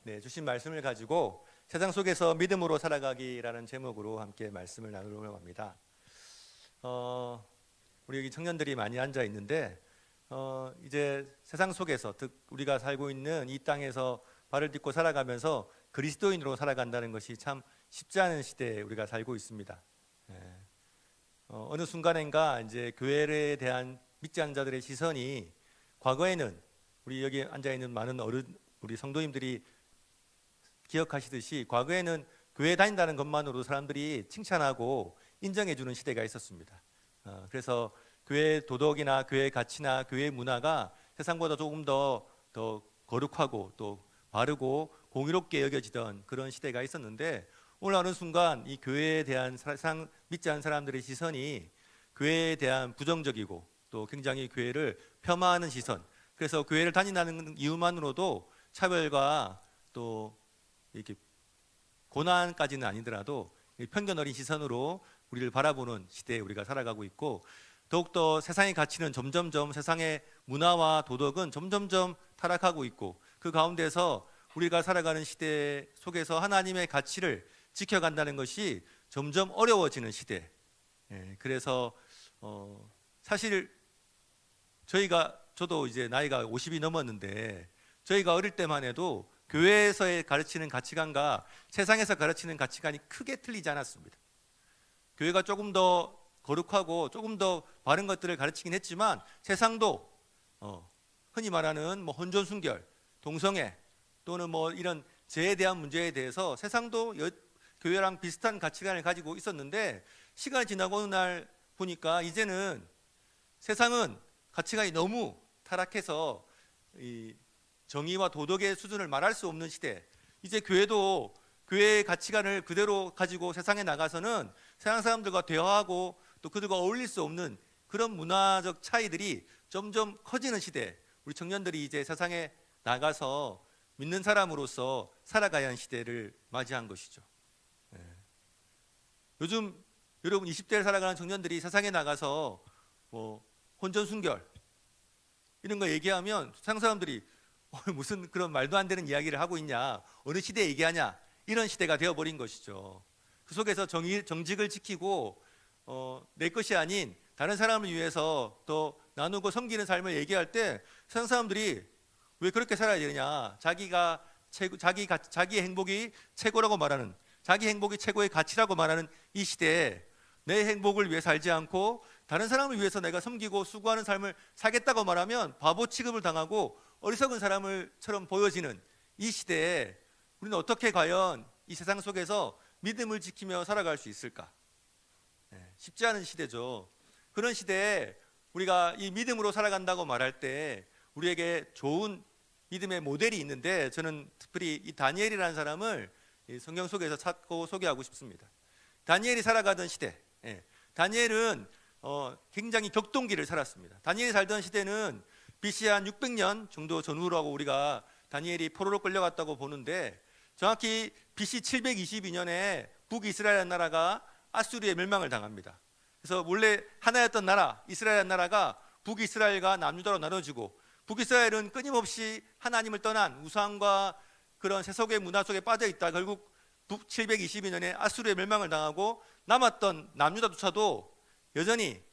네, 주신 말씀을 가지고 세상 속에서 믿음으로 살아가기라는 제목으로 함께 말씀을 나누려고 합니다. 우리 여기 청년들이 많이 앉아 있는데 이제 세상 속에서 즉 우리가 살고 있는 이 땅에서 발을 딛고 살아가면서 그리스도인으로 살아간다는 것이 참 쉽지 않은 시대에 우리가 살고 있습니다. 어느 순간인가 이제 교회에 대한 믿지 않는 자들의 시선이 과거에는 우리 여기 앉아 있는 많은 우리 성도님들이 기억하시듯이 과거에는 교회 다닌다는 것만으로 사람들이 칭찬하고 인정해주는 시대가 있었습니다. 그래서 교회 도덕이나 교회 가치나 교회 문화가 세상보다 조금 더 거룩하고 또 바르고 공의롭게 여겨지던 그런 시대가 있었는데, 오늘 어느 순간 이 교회에 대한 세상 믿지 않는 사람들의 시선이 교회에 대한 부정적이고 또 굉장히 교회를 폄하하는 시선, 그래서 교회를 다닌다는 이유만으로도 차별과 또 이렇게 고난까지는 아니더라도 편견 어린 시선으로 우리를 바라보는 시대에 우리가 살아가고 있고, 더욱더 세상의 가치는 점점점, 세상의 문화와 도덕은 점점점 타락하고 있고, 그 가운데서 우리가 살아가는 시대 속에서 하나님의 가치를 지켜간다는 것이 점점 어려워지는 시대. 그래서 사실 저도 이제 나이가 50이 넘었는데, 저희가 어릴 때만 해도 교회에서의 가르치는 가치관과 세상에서 가르치는 가치관이 크게 틀리지 않았습니다. 교회가 조금 더 거룩하고 조금 더 바른 것들을 가르치긴 했지만, 세상도 흔히 말하는 혼전순결, 동성애 또는 이런 죄에 대한 문제에 대해서 세상도 교회랑 비슷한 가치관을 가지고 있었는데, 시간이 지나고 어느 날 보니까 이제는 세상은 가치관이 너무 타락해서 이 정의와 도덕의 수준을 말할 수 없는 시대, 이제 교회도 교회의 가치관을 그대로 가지고 세상에 나가서는 세상 사람들과 대화하고 또 그들과 어울릴 수 없는 그런 문화적 차이들이 점점 커지는 시대, 우리 청년들이 이제 세상에 나가서 믿는 사람으로서 살아가야 하는 시대를 맞이한 것이죠. 요즘 여러분 20대를 살아가는 청년들이 세상에 나가서 혼전순결 이런 거 얘기하면 세상 사람들이 무슨 그런 말도 안 되는 이야기를 하고 있냐, 어느 시대에 얘기하냐, 이런 시대가 되어버린 것이죠. 그 속에서 정직을 지키고 내 것이 아닌 다른 사람을 위해서 또 나누고 섬기는 삶을 얘기할 때 세상 사람들이 왜 그렇게 살아야 되느냐, 자기의 행복이 최고라고 말하는, 자기 행복이 최고의 가치라고 말하는 이 시대에 내 행복을 위해 살지 않고 다른 사람을 위해서 내가 섬기고 수고하는 삶을 살겠다고 말하면 바보 취급을 당하고 어리석은 사람처럼 보여지는 이 시대에 우리는 어떻게 과연 이 세상 속에서 믿음을 지키며 살아갈 수 있을까? 쉽지 않은 시대죠. 그런 시대에 우리가 이 믿음으로 살아간다고 말할 때 우리에게 좋은 믿음의 모델이 있는데, 저는 특별히 이 다니엘이라는 사람을 이 성경 속에서 찾고 소개하고 싶습니다. 다니엘이 살아가던 시대, 다니엘은 굉장히 격동기를 살았습니다. 다니엘이 살던 시대는 BC 한 600년 정도 전후라고 우리가 다니엘이 포로로 끌려갔다고 보는데, 정확히 BC 722년에 북이스라엘 나라가 아수르의 멸망을 당합니다. 그래서 원래 하나였던 나라 이스라엘 나라가 북이스라엘과 남유다로 나눠지고, 북이스라엘은 끊임없이 하나님을 떠난 우상과 그런 세속의 문화 속에 빠져 있다 결국 722년에 아수르의 멸망을 당하고, 남았던 남유다조차도 여전히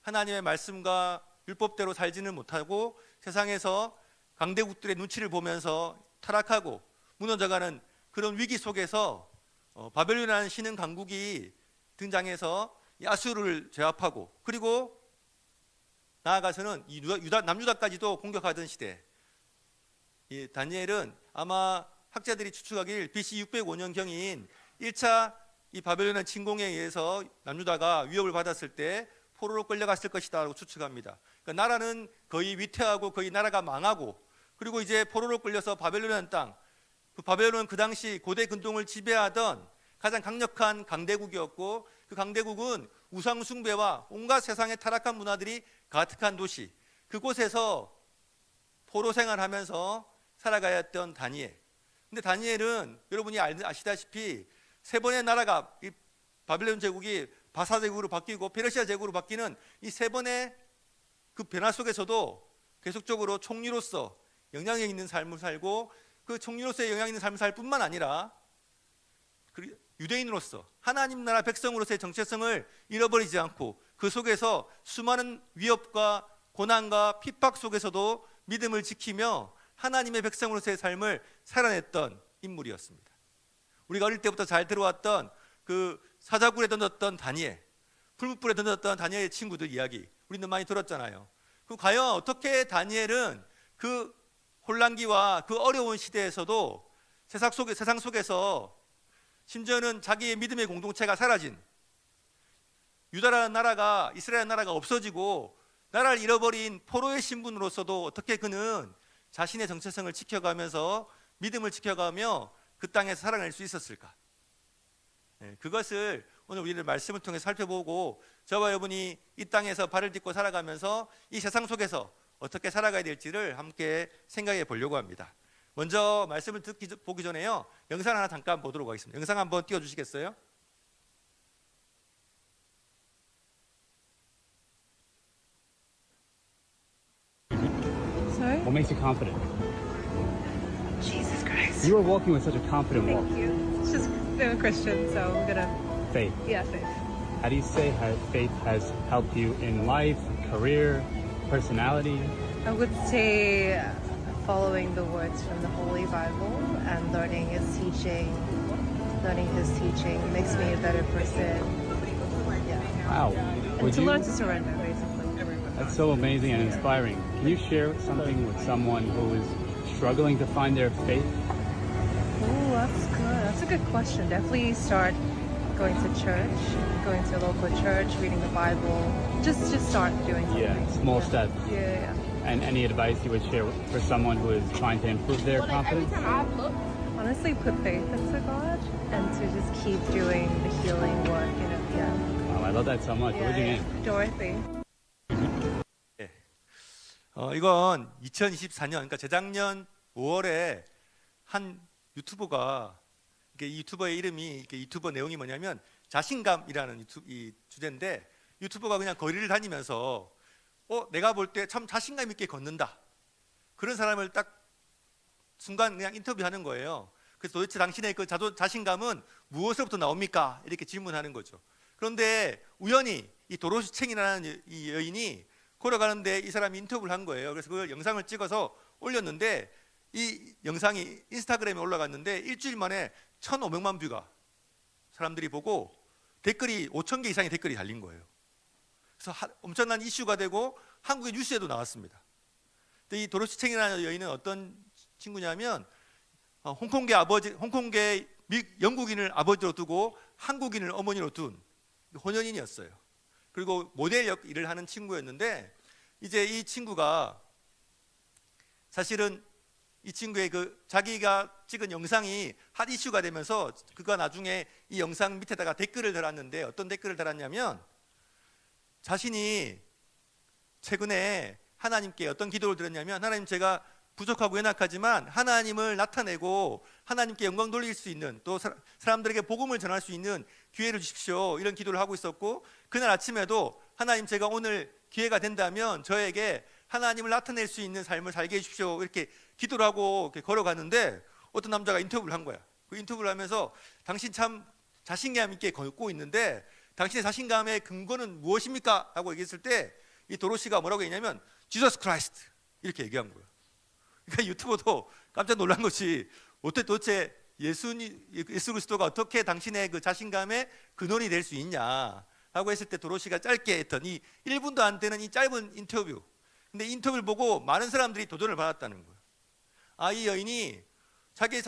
하나님의 말씀과 율법대로 살지는 못하고 세상에서 강대국들의 눈치를 보면서 타락하고 무너져가는 그런 위기 속에서 바벨론이라는 신흥 강국이 등장해서 이 아수르를 제압하고, 그리고 나아가서는 이 남유다까지도 공격하던 시대, 이 다니엘은 아마 학자들이 추측하길 BC 605년경인 1차 이 바벨론의 침공에 의해서 남유다가 위협을 받았을 때 포로로 끌려갔을 것이다라고 추측합니다. 그러니까 나라는 거의 위태하고 거의 나라가 망하고, 그리고 이제 포로로 끌려서 바벨론이라는 땅, 그 바벨론은 그 당시 고대 근동을 지배하던 가장 강력한 강대국이었고, 그 강대국은 우상 숭배와 온갖 세상의 타락한 문화들이 가득한 도시, 그곳에서 포로 생활하면서 살아가야 했던 다니엘. 근데 다니엘은 여러분이 아시다시피 세 번의 나라가 이 바벨론 제국이 바사 제국으로 바뀌고 페르시아 제국으로 바뀌는 이 세 번의 그 변화 속에서도 계속적으로 총리로서 영향력 있는 삶을 살고 그 총리로서의 영향 있는 삶을 살 뿐만 아니라 유대인으로서 하나님 나라 백성으로서의 정체성을 잃어버리지 않고 그 속에서 수많은 위협과 고난과 핍박 속에서도 믿음을 지키며 하나님의 백성으로서의 삶을 살아냈던 인물이었습니다. 우리가 어릴 때부터 잘 들어왔던 그 사자굴에 던졌던 다니엘, 풀무불에 던졌던 다니엘의 친구들 이야기 우리는 많이 들었잖아요. 그 과연 어떻게 다니엘은 그 혼란기와 그 어려운 시대에서도 세상 속에서 심지어는 자기의 믿음의 공동체가 사라진 유다라는 나라가 이스라엘 나라가 없어지고 나라를 잃어버린 포로의 신분으로서도 어떻게 그는 자신의 정체성을 지켜가면서 믿음을 지켜가며 그 땅에서 살아낼 수 있었을까? 그것을 오늘 우리를 말씀을 통해 살펴보고 저와 여러분이 이 땅에서 발을 딛고 살아가면서 이 세상 속에서 어떻게 살아가야 될지를 함께 생각해 보려고 합니다. 먼저 말씀을 보기 전에요, 영상 하나 잠깐 보도록 하겠습니다. 영상 한번 띄워주시겠어요? Sorry? What makes you confident? Jesus Christ. You are walking with such a confident walk. Thank you. It's just, I'm a Christian, so I'm gonna, Faith. yeah, faith. How do you say how faith has helped you in life, career, personality? I would say following the words from the Holy Bible and learning His teaching makes me a better person. Yeah. Wow. And to learn to surrender, basically. That's so amazing and inspiring. Can you share something with someone who is struggling to find their faith? Oh, that's good. That's a good question. Definitely start going to church, going to a local church, reading the Bible. Just start doing something. Yeah, small steps. Yeah. And any advice you would share for someone who is trying to improve their confidence? Honestly, put faith into God and to just keep doing the healing work. Yeah. Wow, I love that so much. What was your name? Dorothy. 이건 2024년, 그러니까 재작년 5월에 한 유튜버가, 이 유튜버의 이름이, 유튜버 내용이 뭐냐면 자신감이라는 이 주제인데, 유튜버가 그냥 거리를 다니면서 내가 볼 때 참 자신감 있게 걷는다, 그런 사람을 딱 순간 그냥 인터뷰하는 거예요. 그래서 도대체 당신의 그 자신감은 무엇으로부터 나옵니까? 이렇게 질문하는 거죠. 그런데 우연히 이 도로시 챙이라는 이 여인이 걸어가는데 이 사람이 인터뷰를 한 거예요. 그래서 그걸 영상을 찍어서 올렸는데, 이 영상이 인스타그램에 올라갔는데 일주일 만에 1,500만 뷰가 사람들이 보고 댓글이 5,000개 이상의 댓글이 달린 거예요. 그래서 엄청난 이슈가 되고 한국의 뉴스에도 나왔습니다. 근데 이 도로시 챙이라는 여인은 어떤 친구냐면 홍콩계 영국인을 아버지로 두고 한국인을 어머니로 둔 혼연인이었어요. 그리고 모델 일을 하는 친구였는데, 이제 이 친구가 사실은 이 친구의 자기가 찍은 영상이 핫 이슈가 되면서 그가 나중에 이 영상 밑에다가 댓글을 달았는데, 어떤 댓글을 달았냐면, 자신이 최근에 하나님께 어떤 기도를 드렸냐면, 하나님, 제가 부족하고 연약하지만 하나님을 나타내고 하나님께 영광 돌릴 수 있는, 또 사람들에게 복음을 전할 수 있는 기회를 주십시오, 이런 기도를 하고 있었고, 그날 아침에도 하나님, 제가 오늘 기회가 된다면 저에게 하나님을 나타낼 수 있는 삶을 살게 해주십시오, 이렇게 기도를 하고 이렇게 걸어가는데, 어떤 남자가 인터뷰를 한 거야. 그 인터뷰를 하면서 당신 참 자신감 있게 걷고 있는데 당신의 자신감의 근거는 무엇입니까? 하고 얘기했을 때 이 도로시가 뭐라고 했냐면 지저스 크라이스트, 이렇게 얘기한 거예요. 그러니까 유튜버도 깜짝 놀란 것이, 도대체 예수 그리스도가 어떻게 당신의 그 자신감의 근원이 될 수 있냐 라고 했을 때, 도로시가 짧게 했던 이 1분도 안 되는 이 짧은 인터뷰, 근데 이 인터뷰를 보고 많은 사람들이 도전을 받았다는 거예요. 이 여인이 자기의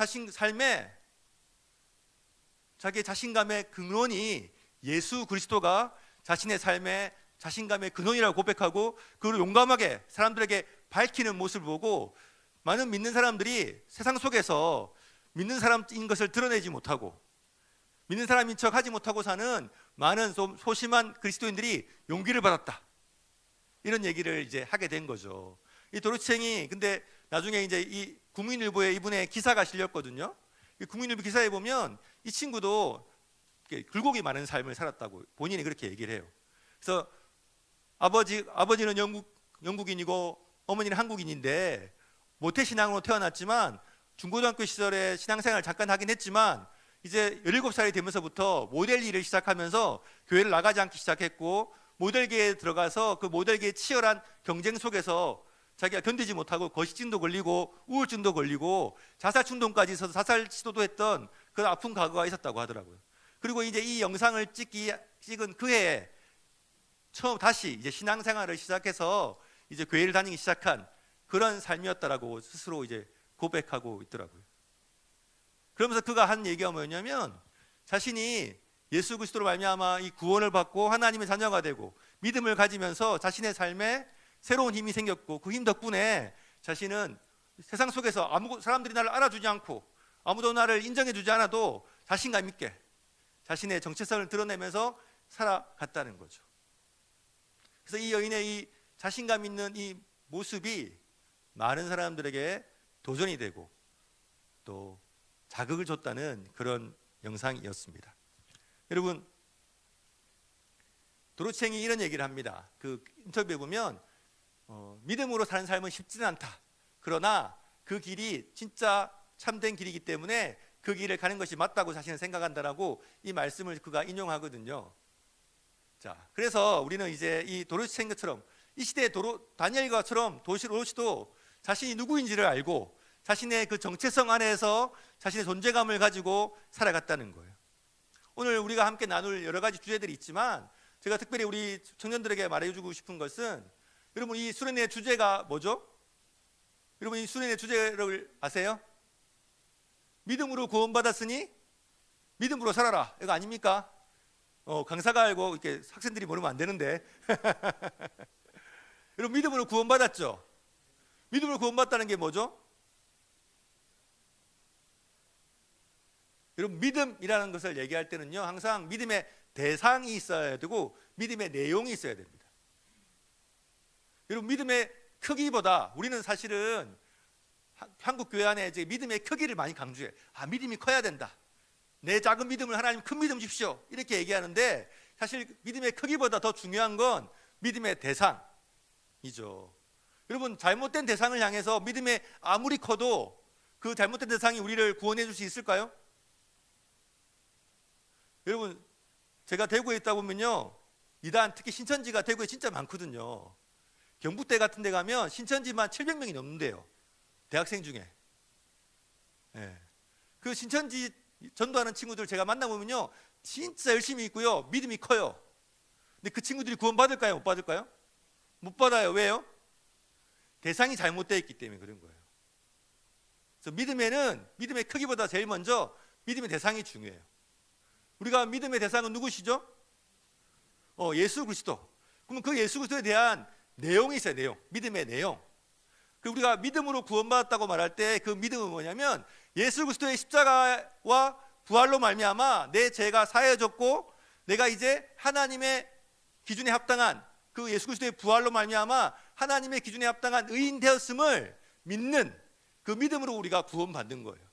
자신감의 근원이 예수 그리스도가 자신의 삶의 자신감의 근원이라고 고백하고 그걸 용감하게 사람들에게 밝히는 모습을 보고, 많은 믿는 사람들이 세상 속에서 믿는 사람인 것을 드러내지 못하고 믿는 사람인 척 하지 못하고 사는 많은 소심한 그리스도인들이 용기를 받았다, 이런 얘기를 이제 하게 된 거죠. 이 도로치행이 근데 나중에 이제 이 국민일보에 이분의 기사가 실렸거든요. 이 국민일보 기사에 보면 이 친구도 굴곡이 많은 삶을 살았다고 본인이 그렇게 얘기를 해요. 그래서 아버지는 영국인이고 어머니는 한국인인데 모태신앙으로 태어났지만 중고등학교 시절에 신앙생활을 잠깐 하긴 했지만 이제 17살이 되면서부터 모델 일을 시작하면서 교회를 나가지 않기 시작했고, 모델계에 들어가서 그 모델계의 치열한 경쟁 속에서 자기가 견디지 못하고 거식증도 걸리고 우울증도 걸리고 자살 충동까지 있어서 자살 시도도 했던 그런 아픈 과거가 있었다고 하더라고요. 그리고 이제 이 영상을 찍은 그 해에 처음 다시 이제 신앙생활을 시작해서 이제 교회를 다니기 시작한 그런 삶이었다라고 스스로 이제 고백하고 있더라고요. 그러면서 그가 한 얘기가 뭐였냐면, 자신이 예수 그리스도로 말미암아 이 구원을 받고 하나님의 자녀가 되고 믿음을 가지면서 자신의 삶에 새로운 힘이 생겼고, 그 힘 덕분에 자신은 세상 속에서 사람들이 나를 알아주지 않고 아무도 나를 인정해주지 않아도 자신감 있게 자신의 정체성을 드러내면서 살아갔다는 거죠. 그래서 이 여인의 이 자신감 있는 이 모습이 많은 사람들에게 도전이 되고 또 자극을 줬다는 그런 영상이었습니다. 여러분, 도로치행이 이런 얘기를 합니다. 그 인터뷰에 보면 믿음으로 사는 삶은 쉽지는 않다. 그러나 그 길이 진짜 참된 길이기 때문에 그 길을 가는 것이 맞다고 자신은 생각한다라고 이 말씀을 그가 인용하거든요. 자, 그래서 우리는 이제 이 도로치행처럼 이 시대의 다니엘과처럼 도로시도 자신이 누구인지를 알고 자신의 그 정체성 안에서 자신의 존재감을 가지고 살아갔다는 거예요. 오늘 우리가 함께 나눌 여러 가지 주제들이 있지만 제가 특별히 우리 청년들에게 말해주고 싶은 것은, 여러분 이 수련회의 주제가 뭐죠? 여러분 이 수련회의 주제를 아세요? 믿음으로 구원받았으니 믿음으로 살아라, 이거 아닙니까? 강사가 알고 이렇게 학생들이 모르면 안 되는데 여러분 믿음으로 구원받았죠? 믿음으로 구원받다는 게 뭐죠? 여러분 믿음이라는 것을 얘기할 때는요, 항상 믿음의 대상이 있어야 되고 믿음의 내용이 있어야 됩니다. 여러분 믿음의 크기보다 우리는 사실은 한국 교회 안에 이제 믿음의 크기를 많이 강조해. 믿음이 커야 된다. 내 작은 믿음을 하나님 큰 믿음 주십시오, 이렇게 얘기하는데 사실 믿음의 크기보다 더 중요한 건 믿음의 대상이죠. 여러분 잘못된 대상을 향해서 믿음이 아무리 커도 그 잘못된 대상이 우리를 구원해 줄 수 있을까요? 여러분 제가 대구에 있다 보면요, 이단 특히 신천지가 대구에 진짜 많거든요. 경북대 같은 데 가면 신천지만 700명이 넘는데요, 대학생 중에. 그 신천지 전도하는 친구들 제가 만나보면요 진짜 열심히 있고요, 믿음이 커요. 근데 그 친구들이 구원 받을까요? 못 받을까요? 못 받아요. 왜요? 대상이 잘못되어 있기 때문에 그런 거예요. 그래서 믿음의 크기보다 제일 먼저 믿음의 대상이 중요해요. 우리가 믿음의 대상은 누구시죠? 예수 그리스도. 그러면 그 예수 그리스도에 대한 내용이 있어요. 내용. 믿음의 내용. 우리가 믿음으로 구원받았다고 말할 때 그 믿음은 뭐냐면, 예수 그리스도의 십자가와 부활로 말미암아 내 죄가 사해졌고 내가 이제 하나님의 기준에 합당한, 그 예수 그리스도의 부활로 말미암아 하나님의 기준에 합당한 의인 되었음을 믿는 그 믿음으로 우리가 구원받는 거예요.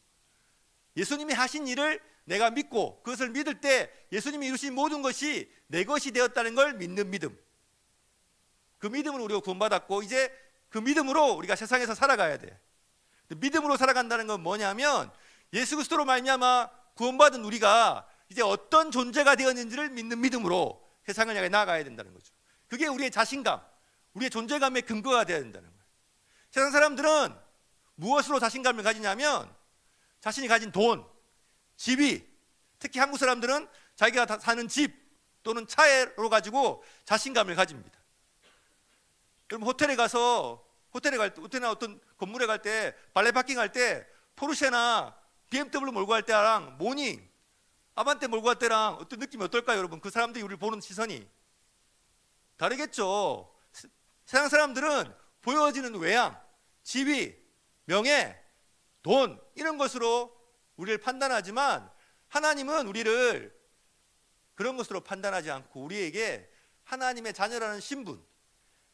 예수님이 하신 일을 내가 믿고 그것을 믿을 때 예수님이 이루신 모든 것이 내 것이 되었다는 걸 믿는 믿음. 그 믿음으로 우리가 구원받았고 이제 그 믿음으로 우리가 세상에서 살아가야 돼. 믿음으로 살아간다는 건 뭐냐면, 예수 그리스도로 말미암아 구원받은 우리가 이제 어떤 존재가 되었는지를 믿는 믿음으로 세상을 향해 나아가야 된다는 거죠. 그게 우리의 자신감, 우리의 존재감의 근거가 되어야 된다는 거예요. 세상 사람들은 무엇으로 자신감을 가지냐면 자신이 가진 돈, 집이, 특히 한국 사람들은 자기가 사는 집 또는 차로 가지고 자신감을 가집니다. 여러분 호텔에 호텔이나 어떤 건물에 갈 때, 발레 파킹 할 때 포르쉐나 BMW 몰고 갈 때랑 모닝, 아반떼 몰고 갈 때랑 어떤 느낌이 어떨까요? 여러분 그 사람들이 우리를 보는 시선이 다르겠죠. 세상 사람들은 보여지는 외양, 지위, 명예, 돈, 이런 것으로 우리를 판단하지만 하나님은 우리를 그런 것으로 판단하지 않고 우리에게 하나님의 자녀라는 신분,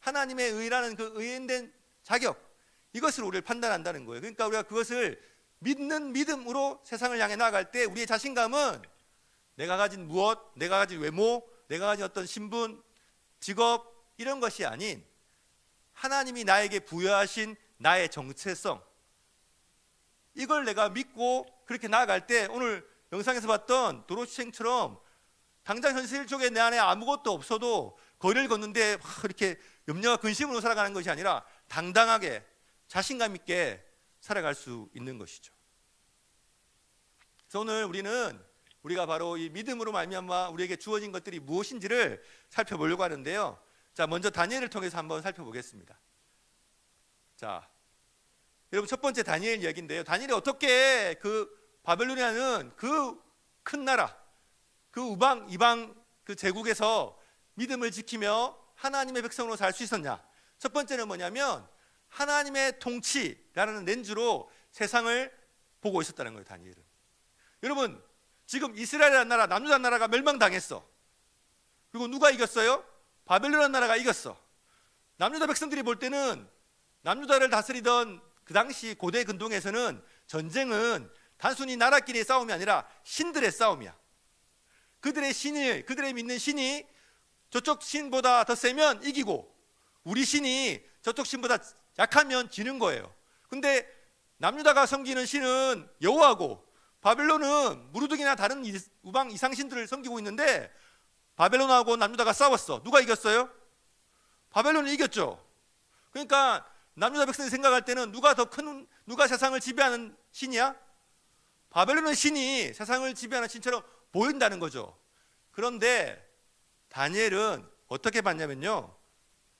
하나님의 의라는 그 의인된 자격, 이것을 우리를 판단한다는 거예요. 그러니까 우리가 그것을 믿는 믿음으로 세상을 향해 나아갈 때 우리의 자신감은 내가 가진 무엇, 내가 가진 외모, 내가 가진 어떤 신분, 직업, 이런 것이 아닌 하나님이 나에게 부여하신 나의 정체성, 이걸 내가 믿고 그렇게 나아갈 때 오늘 영상에서 봤던 도로시행처럼 당장 현실 속에 내 안에 아무것도 없어도 거리를 걷는데 막 이렇게 염려와 근심으로 살아가는 것이 아니라 당당하게 자신감 있게 살아갈 수 있는 것이죠. 그래서 오늘 우리가 바로 이 믿음으로 말미암아 우리에게 주어진 것들이 무엇인지를 살펴보려고 하는데요. 자, 먼저 다니엘을 통해서 한번 살펴보겠습니다. 자, 여러분 첫 번째 다니엘 이야기인데요. 다니엘이 어떻게 그 바벨론이라는 그 큰 나라, 그 이방 그 제국에서 믿음을 지키며 하나님의 백성으로 살 수 있었냐? 첫 번째는 뭐냐면 하나님의 통치라는 렌즈로 세상을 보고 있었다는 거예요. 다니엘은. 여러분 지금 이스라엘이라는 나라, 남유다 나라가 멸망당했어. 그리고 누가 이겼어요? 바벨론이라는 나라가 이겼어. 남유다 백성들이 볼 때는 남유다를 다스리던 그 당시 고대 근동에서는 전쟁은 단순히 나라끼리의 싸움이 아니라 신들의 싸움이야. 그들의 믿는 신이 저쪽 신보다 더 세면 이기고 우리 신이 저쪽 신보다 약하면 지는 거예요. 근데 남유다가 섬기는 신은 여호와고 바벨론은 무르둥이나 다른 우방 이상신들을 섬기고 있는데 바벨론하고 남유다가 싸웠어. 누가 이겼어요? 바벨론이 이겼죠. 그러니까 남유다 백성이 생각할 때는 누가 세상을 지배하는 신이야? 바벨론의 신이 세상을 지배하는 신처럼 보인다는 거죠. 그런데 다니엘은 어떻게 봤냐면요.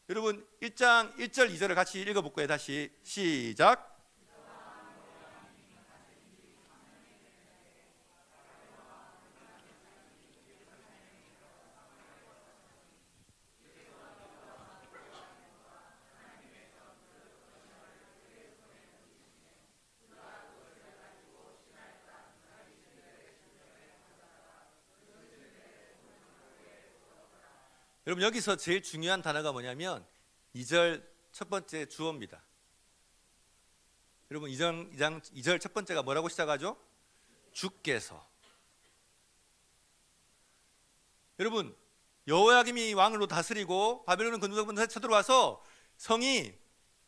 여러분 1장 1절 2절을 같이 읽어볼 거예요. 다시 시작. 여러분 여기서 제일 중요한 단어가 뭐냐면 2절 첫 번째 주어입니다. 여러분 2절 첫 번째가 뭐라고 시작하죠? 주께서. 여러분 여호야김이 왕으로 다스리고 바벨론은 근동부터 쳐들어와서 성이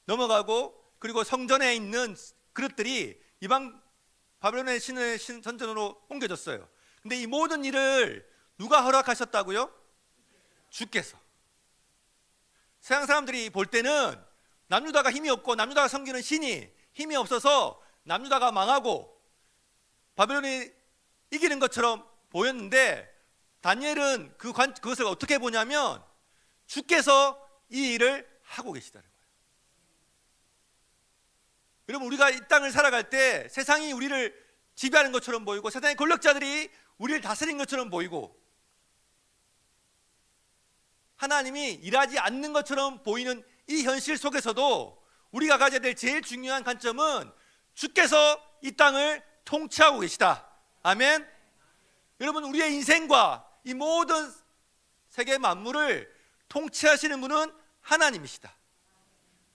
넘어가고 그리고 성전에 있는 그릇들이 이방 바벨론의 신의 선전으로 옮겨졌어요. 근데 이 모든 일을 누가 허락하셨다고요? 주께서. 세상 사람들이 볼 때는 남유다가 힘이 없고 남유다가 섬기는 신이 힘이 없어서 남유다가 망하고 바벨론이 이기는 것처럼 보였는데 다니엘은 그것을 어떻게 보냐면 주께서 이 일을 하고 계시다는 거예요. 여러분 우리가 이 땅을 살아갈 때 세상이 우리를 지배하는 것처럼 보이고 세상의 권력자들이 우리를 다스리는 것처럼 보이고 하나님이 일하지 않는 것처럼 보이는 이 현실 속에서도 우리가 가져야 될 제일 중요한 관점은 주께서 이 땅을 통치하고 계시다. 아멘. 여러분 우리의 인생과 이 모든 세계 만물을 통치하시는 분은 하나님이시다.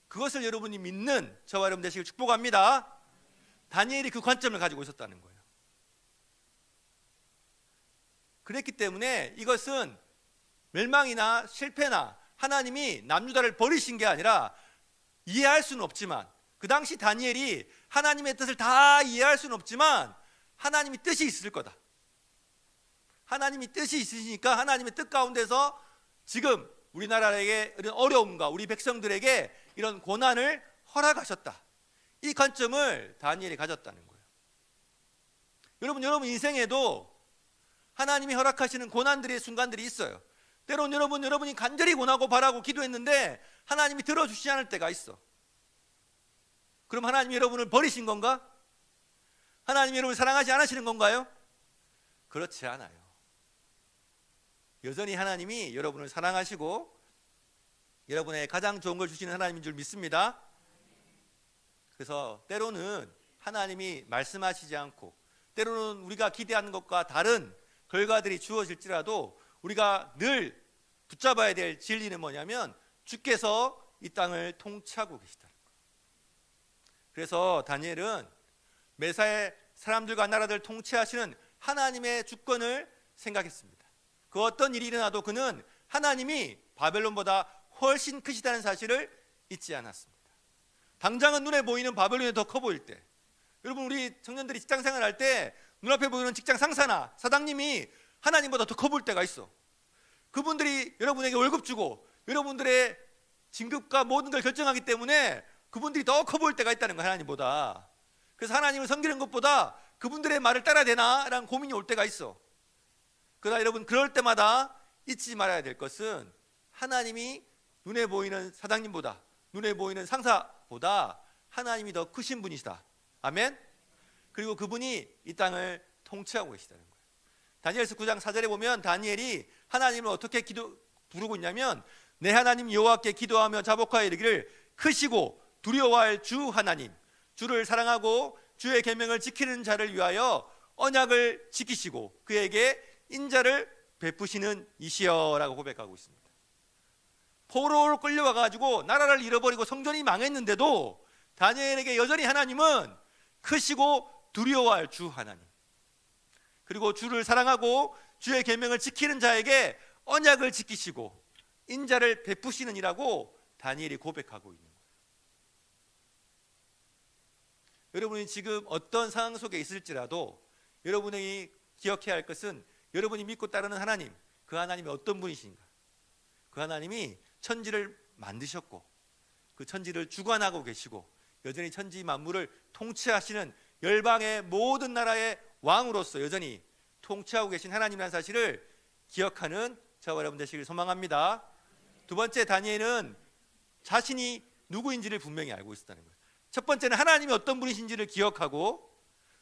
그것을 여러분이 믿는 저와 여러분 되시길 축복합니다. 다니엘이 그 관점을 가지고 있었다는 거예요. 그랬기 때문에 이것은 멸망이나 실패나 하나님이 남유다를 버리신 게 아니라 이해할 수는 없지만 그 당시 다니엘이 하나님의 뜻을 다 이해할 수는 없지만 하나님이 뜻이 있을 거다. 하나님이 뜻이 있으시니까 하나님의 뜻 가운데서 지금 우리나라에게 이런 어려움과 우리 백성들에게 이런 고난을 허락하셨다. 이 관점을 다니엘이 가졌다는 거예요. 여러분 인생에도 하나님이 허락하시는 고난들의 순간들이 있어요. 때론 여러분이 간절히 원하고 바라고 기도했는데 하나님이 들어주시지 않을 때가 있어. 그럼 하나님이 여러분을 버리신 건가? 하나님이 여러분을 사랑하지 않으시는 건가요? 그렇지 않아요. 여전히 하나님이 여러분을 사랑하시고 여러분의 가장 좋은 걸 주시는 하나님인 줄 믿습니다. 그래서 때로는 하나님이 말씀하시지 않고 때로는 우리가 기대하는 것과 다른 결과들이 주어질지라도 우리가 늘 붙잡아야 될 진리는 뭐냐면 주께서 이 땅을 통치하고 계시다는 거예요. 그래서 다니엘은 매사에 사람들과 나라들을 통치하시는 하나님의 주권을 생각했습니다. 그 어떤 일이 일어나도 그는 하나님이 바벨론보다 훨씬 크시다는 사실을 잊지 않았습니다. 당장은 눈에 보이는 바벨론이 더 커 보일 때 여러분, 우리 청년들이 직장 생활할 때 눈앞에 보이는 직장 상사나 사장님이 하나님보다 더 커 보일 때가 있어. 그분들이 여러분에게 월급 주고 여러분들의 진급과 모든 걸 결정하기 때문에 그분들이 더 커 보일 때가 있다는 거야, 하나님보다. 그래서 하나님을 섬기는 것보다 그분들의 말을 따라야 되나? 라는 고민이 올 때가 있어. 그러나 여러분, 그럴 때마다 잊지 말아야 될 것은 하나님이 눈에 보이는 사장님보다, 눈에 보이는 상사보다 하나님이 더 크신 분이시다. 아멘? 그리고 그분이 이 땅을 통치하고 계시다는 거예요. 다니엘서 9장 4절에 보면 다니엘이 하나님을 어떻게 부르고 있냐면, 내 하나님 여호와께 기도하며 자복하여 이르기를, 크시고 두려워할 주 하나님, 주를 사랑하고 주의 계명을 지키는 자를 위하여 언약을 지키시고 그에게 인자를 베푸시는 이시여라고 고백하고 있습니다. 포로로 끌려와 가지고 나라를 잃어버리고 성전이 망했는데도 다니엘에게 여전히 하나님은 크시고 두려워할 주 하나님, 그리고 주를 사랑하고 주의 계명을 지키는 자에게 언약을 지키시고 인자를 베푸시는 이라고 다니엘이 고백하고 있는 거예요. 여러분이 지금 어떤 상황 속에 있을지라도 여러분이 기억해야 할 것은 여러분이 믿고 따르는 하나님, 그 하나님이 어떤 분이신가? 그 하나님이 천지를 만드셨고 그 천지를 주관하고 계시고 여전히 천지 만물을 통치하시는 열방의 모든 나라의 왕으로서 여전히 통치하고 계신 하나님이라는 사실을 기억하는 저와 여러분 되시길 소망합니다. 두 번째, 다니엘은 자신이 누구인지를 분명히 알고 있었다는 거예요. 첫 번째는 하나님이 어떤 분이신지를 기억하고,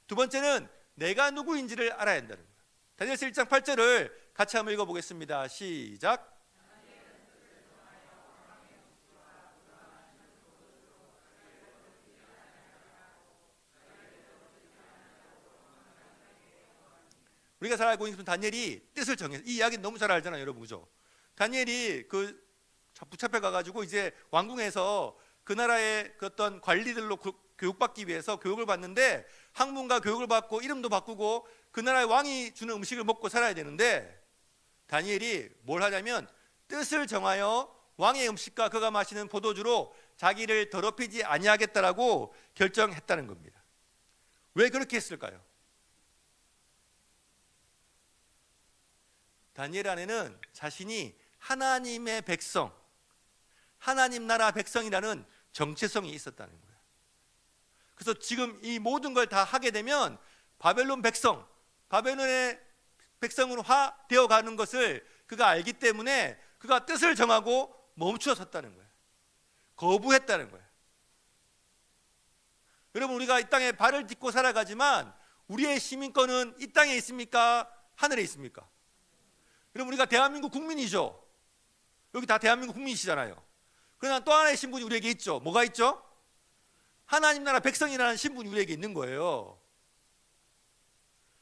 두 번째는 내가 누구인지를 알아야 한다는 거예요. 다니엘서 1장 8절을 같이 한번 읽어보겠습니다. 시작. 우리가 잘 알고 있는 다니엘이 뜻을 정해서, 이 이야기는 너무 잘 알잖아요, 여러분, 그죠? 다니엘이 붙잡혀 가가지고 이제 왕궁에서 그 나라의 그 어떤 관리들로 교육받기 위해서 교육을 받는데, 학문과 교육을 받고 이름도 바꾸고 그 나라의 왕이 주는 음식을 먹고 살아야 되는데, 다니엘이 뭘 하냐면 뜻을 정하여 왕의 음식과 그가 마시는 포도주로 자기를 더럽히지 아니하겠다라고 결정했다는 겁니다. 왜 그렇게 했을까요? 다니엘 안에는 자신이 하나님의 백성, 하나님 나라 백성이라는 정체성이 있었다는 거예요. 그래서 지금 이 모든 걸 다 하게 되면 바벨론 백성, 바벨론의 백성으로 되어 가는 것을 그가 알기 때문에 그가 뜻을 정하고 멈추어 섰다는 거예요. 거부했다는 거예요. 여러분, 우리가 이 땅에 발을 딛고 살아가지만 우리의 시민권은 이 땅에 있습니까? 하늘에 있습니까? 여러분, 우리가 대한민국 국민이죠. 여기 다 대한민국 국민이시잖아요. 그러나 또 하나의 신분이 우리에게 있죠. 뭐가 있죠? 하나님 나라 백성이라는 신분이 우리에게 있는 거예요.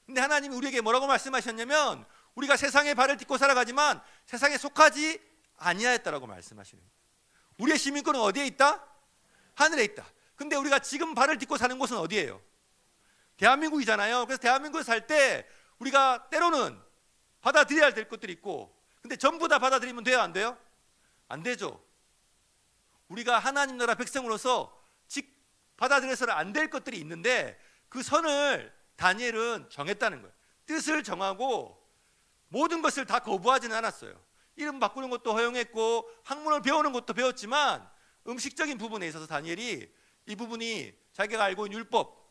근데 하나님이 우리에게 뭐라고 말씀하셨냐면, 우리가 세상에 발을 딛고 살아가지만 세상에 속하지 아니하였다라고 말씀하시는 거예요. 우리의 시민권은 어디에 있다? 하늘에 있다. 근데 우리가 지금 발을 딛고 사는 곳은 어디예요? 대한민국이잖아요. 그래서 대한민국에 살 때 우리가 때로는 받아들여야 될 것들이 있고, 근데 전부 다 받아들이면 돼요, 안 돼요? 안 되죠. 우리가 하나님 나라 백성으로서 받아들여서는 안 될 것들이 있는데, 그 선을 다니엘은 정했다는 거예요. 뜻을 정하고 모든 것을 다 거부하지는 않았어요. 이름 바꾸는 것도 허용했고 학문을 배우는 것도 배웠지만, 음식적인 부분에 있어서 다니엘이 이 부분이 자기가 알고 있는 율법,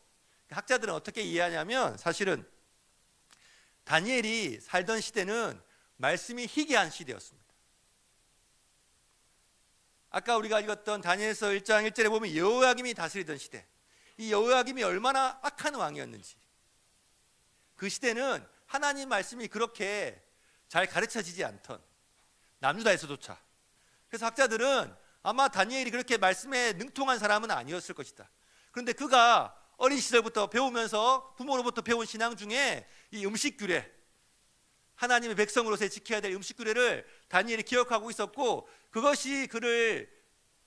학자들은 어떻게 이해하냐면, 사실은 다니엘이 살던 시대는 말씀이 희귀한 시대였습니다. 아까 우리가 읽었던 다니엘서 1장 1절에 보면 여호야김이 다스리던 시대, 이 여호야김이 얼마나 악한 왕이었는지, 그 시대는 하나님 말씀이 그렇게 잘 가르쳐지지 않던 남유다에서조차. 그래서 학자들은 아마 다니엘이 그렇게 말씀에 능통한 사람은 아니었을 것이다. 그런데 그가 어린 시절부터 배우면서 부모로부터 배운 신앙 중에 이 음식 규례, 하나님의 백성으로서 지켜야 될 음식 규례를 다니엘이 기억하고 있었고, 그것이 그를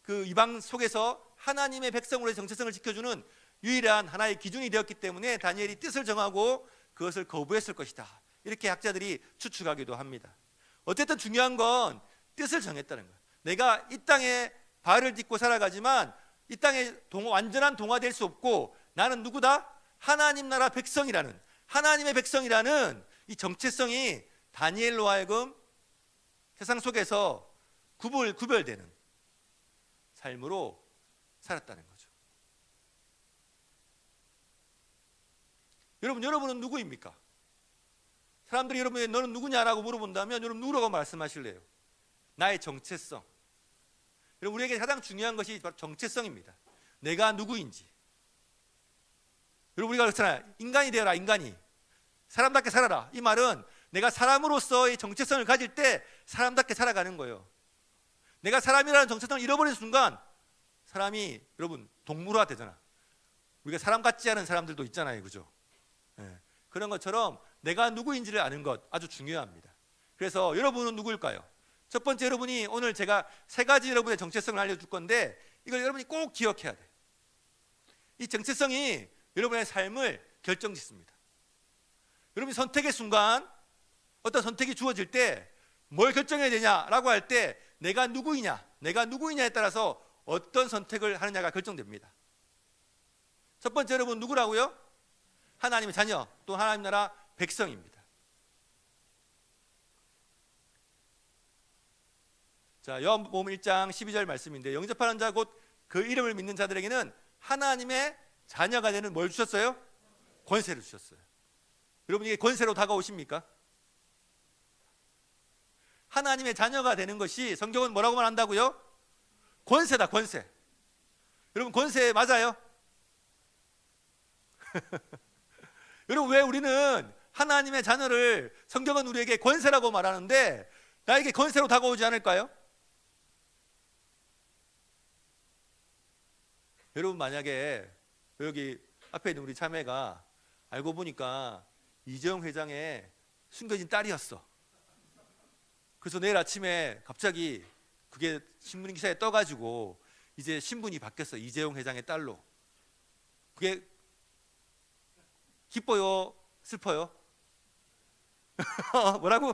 그 이방 속에서 하나님의 백성으로의 정체성을 지켜주는 유일한 하나의 기준이 되었기 때문에 다니엘이 뜻을 정하고 그것을 거부했을 것이다. 이렇게 학자들이 추측하기도 합니다. 어쨌든 중요한 건 뜻을 정했다는 거예요. 내가 이 땅에 발을 딛고 살아가지만 이 땅에 완전한 동화될 수 없고 나는 누구다? 하나님 나라 백성이라는, 하나님의 백성이라는 이 정체성이 다니엘로 하여금 세상 속에서 구별되는 삶으로 살았다는 거죠. 여러분은 누구입니까? 사람들이 여러분에게 너는 누구냐라고 물어본다면 여러분 누구라고 말씀하실래요? 나의 정체성. 여러분, 우리에게 가장 중요한 것이 바로 정체성입니다. 내가 누구인지. 여러분, 우리가 그렇잖아요. 인간이 되어라, 인간이. 사람답게 살아라. 이 말은 내가 사람으로서의 정체성을 가질 때 사람답게 살아가는 거예요. 내가 사람이라는 정체성을 잃어버린 순간 사람이, 여러분, 동물화 되잖아. 우리가 사람 같지 않은 사람들도 있잖아요, 그죠? 네. 그런 것처럼 내가 누구인지를 아는 것 아주 중요합니다. 그래서 여러분은 누구일까요? 첫 번째, 여러분이 오늘 제가 3가지 여러분의 정체성을 알려줄 건데 이걸 여러분이 꼭 기억해야 돼요. 이 정체성이 여러분의 삶을 결정짓습니다. 여러분이 선택의 순간 어떤 선택이 주어질 때 뭘 결정해야 되냐라고 할 때 내가 누구이냐에 따라서 어떤 선택을 하느냐가 결정됩니다. 첫 번째, 여러분 누구라고요? 하나님의 자녀, 또 하나님 나라 백성입니다. 자, 요한복음 1장 12절 말씀인데 영접하는 자 곧 그 이름을 믿는 자들에게는 하나님의 자녀가 되는 뭘 주셨어요? 권세를 주셨어요. 여러분, 이게 권세로 다가오십니까? 하나님의 자녀가 되는 것이 성경은 뭐라고 말한다고요? 권세다, 권세. 여러분, 권세 맞아요? 여러분, 왜 우리는 하나님의 자녀를 성경은 우리에게 권세라고 말하는데 나에게 권세로 다가오지 않을까요? 여러분, 만약에 여기 앞에 있는 우리 자매가 알고 보니까 이재용 회장의 숨겨진 딸이었어. 그래서 내일 아침에 갑자기 그게 신문 기사에 떠가지고 이제 신분이 바뀌었어. 이재용 회장의 딸로. 그게 기뻐요? 슬퍼요? 뭐라고?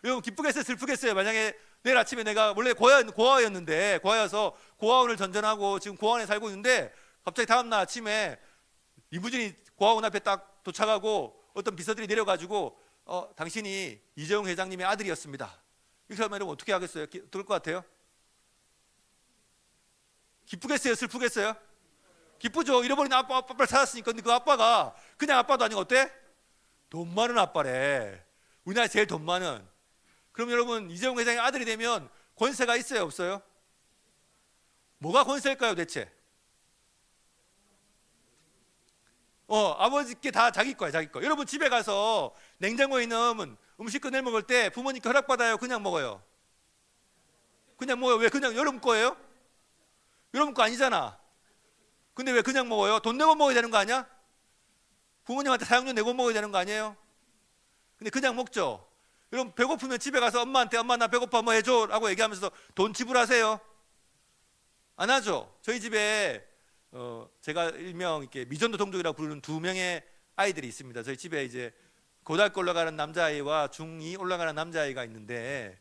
여러분, 기쁘겠어요? 슬프겠어요? 만약에 내일 아침에 내가 원래 고아였는데 고아여서 고아원을 전전하고 지금 고아원에 살고 있는데 갑자기 다음날 아침에 리무진이 고아원 앞에 딱 도착하고 어떤 비서들이 내려가지고 당신이 이재용 회장님의 아들이었습니다. 이렇게 하면 여러분 어떻게 하겠어요? 들을 것 같아요? 기쁘겠어요? 슬프겠어요? 기쁘죠. 잃어버린 아빠를 찾았으니까. 근데 그 아빠가 그냥 아빠도 아니고 어때? 돈 많은 아빠래. 우리나라에 제일 돈 많은. 그럼 여러분, 이재용 회장의 아들이 되면 권세가 있어요, 없어요? 뭐가 권세일까요, 대체? 아버지께 다 자기 거야, 자기 거. 여러분, 집에 가서 냉장고에 있는 음식 꺼내 먹을 때 부모님께 허락받아요? 그냥 먹어요? 그냥 먹어요. 왜? 그냥 여러분 거예요? 여러분 거 아니잖아. 근데 왜 그냥 먹어요? 돈 내고 먹어야 되는 거 아니야? 부모님한테 사용료 내고 먹어야 되는 거 아니에요? 근데 그냥 먹죠. 여러분, 배고프면 집에 가서 엄마한테 엄마 나 배고파 뭐 해줘 라고 얘기하면서 돈 지불하세요? 안 하죠. 저희 집에 제가 일명 이렇게 미전도 동족이라고 부르는 2명의 아이들이 있습니다. 저희 집에 이제 고등학교 올라가는 남자아이와 중2 올라가는 남자아이가 있는데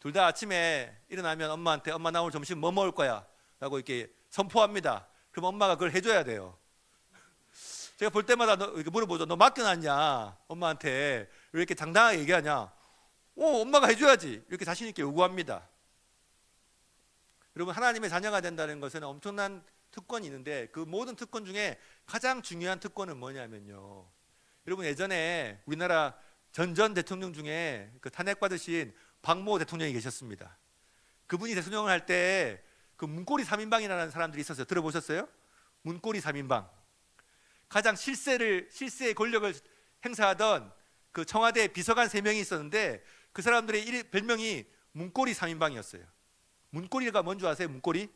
둘 다 아침에 일어나면 엄마한테 엄마 나 오늘 점심 뭐 먹을 거야? 라고 이렇게 선포합니다. 그럼 엄마가 그걸 해줘야 돼요. 제가 볼 때마다 이렇게 물어보죠. 너 맡겨놨냐? 엄마한테 왜 이렇게 당당하게 얘기하냐? 엄마가 해줘야지. 이렇게 자신 있게 요구합니다. 여러분, 하나님의 자녀가 된다는 것은 엄청난 특권이 있는데 그 모든 특권 중에 가장 중요한 특권은 뭐냐면요. 여러분, 예전에 우리나라 전 대통령 중에 그 탄핵받으신 박모 대통령이 계셨습니다. 그분이 대통령을 할 때 그 문고리 3인방이라는 사람들이 있었어요. 들어보셨어요? 문고리 3인방. 가장 실세의 권력을 행사하던 그 청와대 비서관 3명이 있었는데 그 사람들의 별명이 문고리 3인방이었어요. 문고리가 뭔지 아세요? 문고리?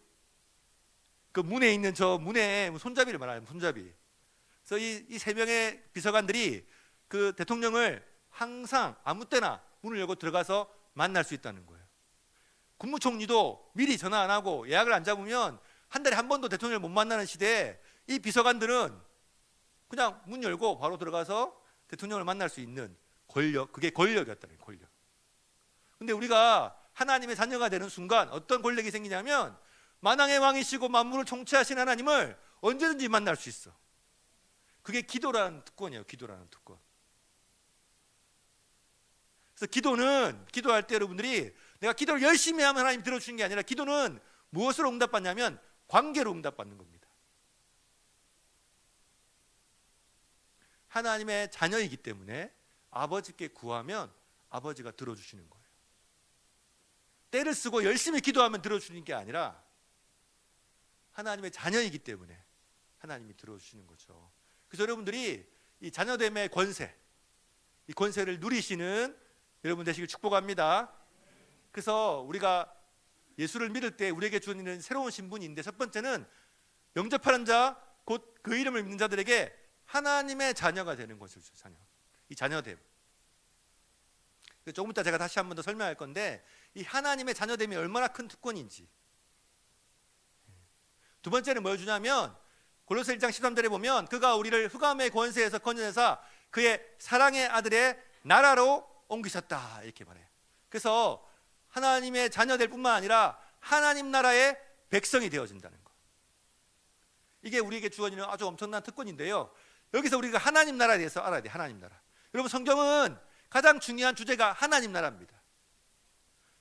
그 문에 있는 저 문에 손잡이를 말하는 손잡이. 그래서 이 3명의 비서관들이 그 대통령을 항상 아무 때나 문을 열고 들어가서 만날 수 있다는 거예요. 국무총리도 미리 전화 안 하고 예약을 안 잡으면 한 달에 한 번도 대통령을 못 만나는 시대에 이 비서관들은 그냥 문 열고 바로 들어가서 대통령을 만날 수 있는 권력, 그게 권력이었다는 거예요. 권력. 근데 우리가 하나님의 자녀가 되는 순간 어떤 권력이 생기냐면 만왕의 왕이시고 만물을 통치하신 하나님을 언제든지 만날 수 있어. 그게 기도라는 특권이에요. 기도라는 특권. 그래서 기도는 기도할 때 여러분들이 내가 기도를 열심히 하면 하나님 들어주는 게 아니라 기도는 무엇으로 응답받냐면 관계로 응답받는 겁니다. 하나님의 자녀이기 때문에 아버지께 구하면 아버지가 들어주시는 거예요. 때를 쓰고 열심히 기도하면 들어주는 게 아니라 하나님의 자녀이기 때문에 하나님이 들어주시는 거죠. 그래서 여러분들이 이 자녀됨의 권세, 이 권세를 누리시는 여러분 되시길 축복합니다. 그래서 우리가 예수를 믿을 때 우리에게 주어지는 새로운 신분이 있는데, 첫 번째는 영접하는 자, 곧 그 이름을 믿는 자들에게 하나님의 자녀가 되는 것이죠. 자녀. 이 자녀됨. 조금 이따 제가 다시 한 번 더 설명할 건데, 이 하나님의 자녀됨이 얼마나 큰 특권인지. 두 번째는 뭘 주냐면 골로새 1장 13절에 보면 그가 우리를 흑암의 권세에서 건져내사 그의 사랑의 아들의 나라로 옮기셨다, 이렇게 말해요. 그래서 하나님의 자녀될 뿐만 아니라 하나님 나라의 백성이 되어진다는 거. 이게 우리에게 주어지는 아주 엄청난 특권인데요. 여기서 우리가 하나님 나라에 대해서 알아야 돼요. 하나님 나라. 여러분, 성경은 가장 중요한 주제가 하나님 나라입니다.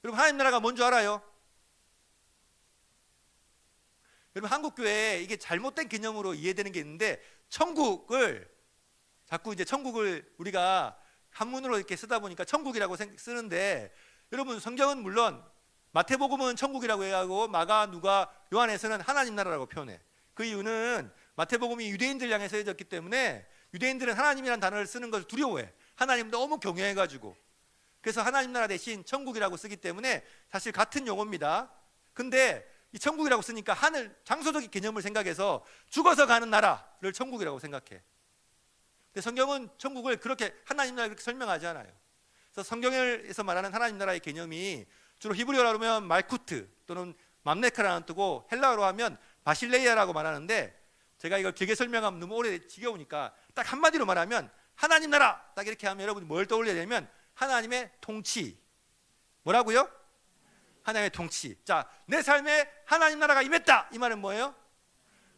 여러분, 하나님 나라가 뭔 줄 알아요? 여러분, 한국교회에 이게 잘못된 개념으로 이해되는 게 있는데, 천국을 자꾸 이제 천국을 우리가 한문으로 이렇게 쓰다 보니까 천국이라고 쓰는데, 여러분, 성경은 물론 마태복음은 천국이라고 얘기하고 마가, 누가, 요한에서는 하나님 나라라고 표현해. 그 이유는 마태복음이 유대인들 향해 쓰여졌기 때문에 유대인들은 하나님이라는 단어를 쓰는 것을 두려워해. 하나님 너무 경외해가지고. 그래서 하나님 나라 대신 천국이라고 쓰기 때문에 사실 같은 용어입니다. 근데 이 천국이라고 쓰니까 하늘, 장소적인 개념을 생각해서 죽어서 가는 나라를 천국이라고 생각해. 근데 성경은 천국을 그렇게 하나님 나라 그렇게 설명하지 않아요. 그래서 성경에서 말하는 하나님 나라의 개념이 주로 히브리어로 하면 말쿠트 또는 맘레카라는 뜻이고, 헬라어로 하면 바실레이아라고 말하는데, 제가 이걸 길게 설명하면 너무 오래 지겨우니까 딱 한마디로 말하면 하나님 나라, 딱 이렇게 하면 여러분이 뭘 떠올려야 되냐면 하나님의 통치. 뭐라고요? 하나님의 통치. 자, 내 삶에 하나님 나라가 임했다, 이 말은 뭐예요?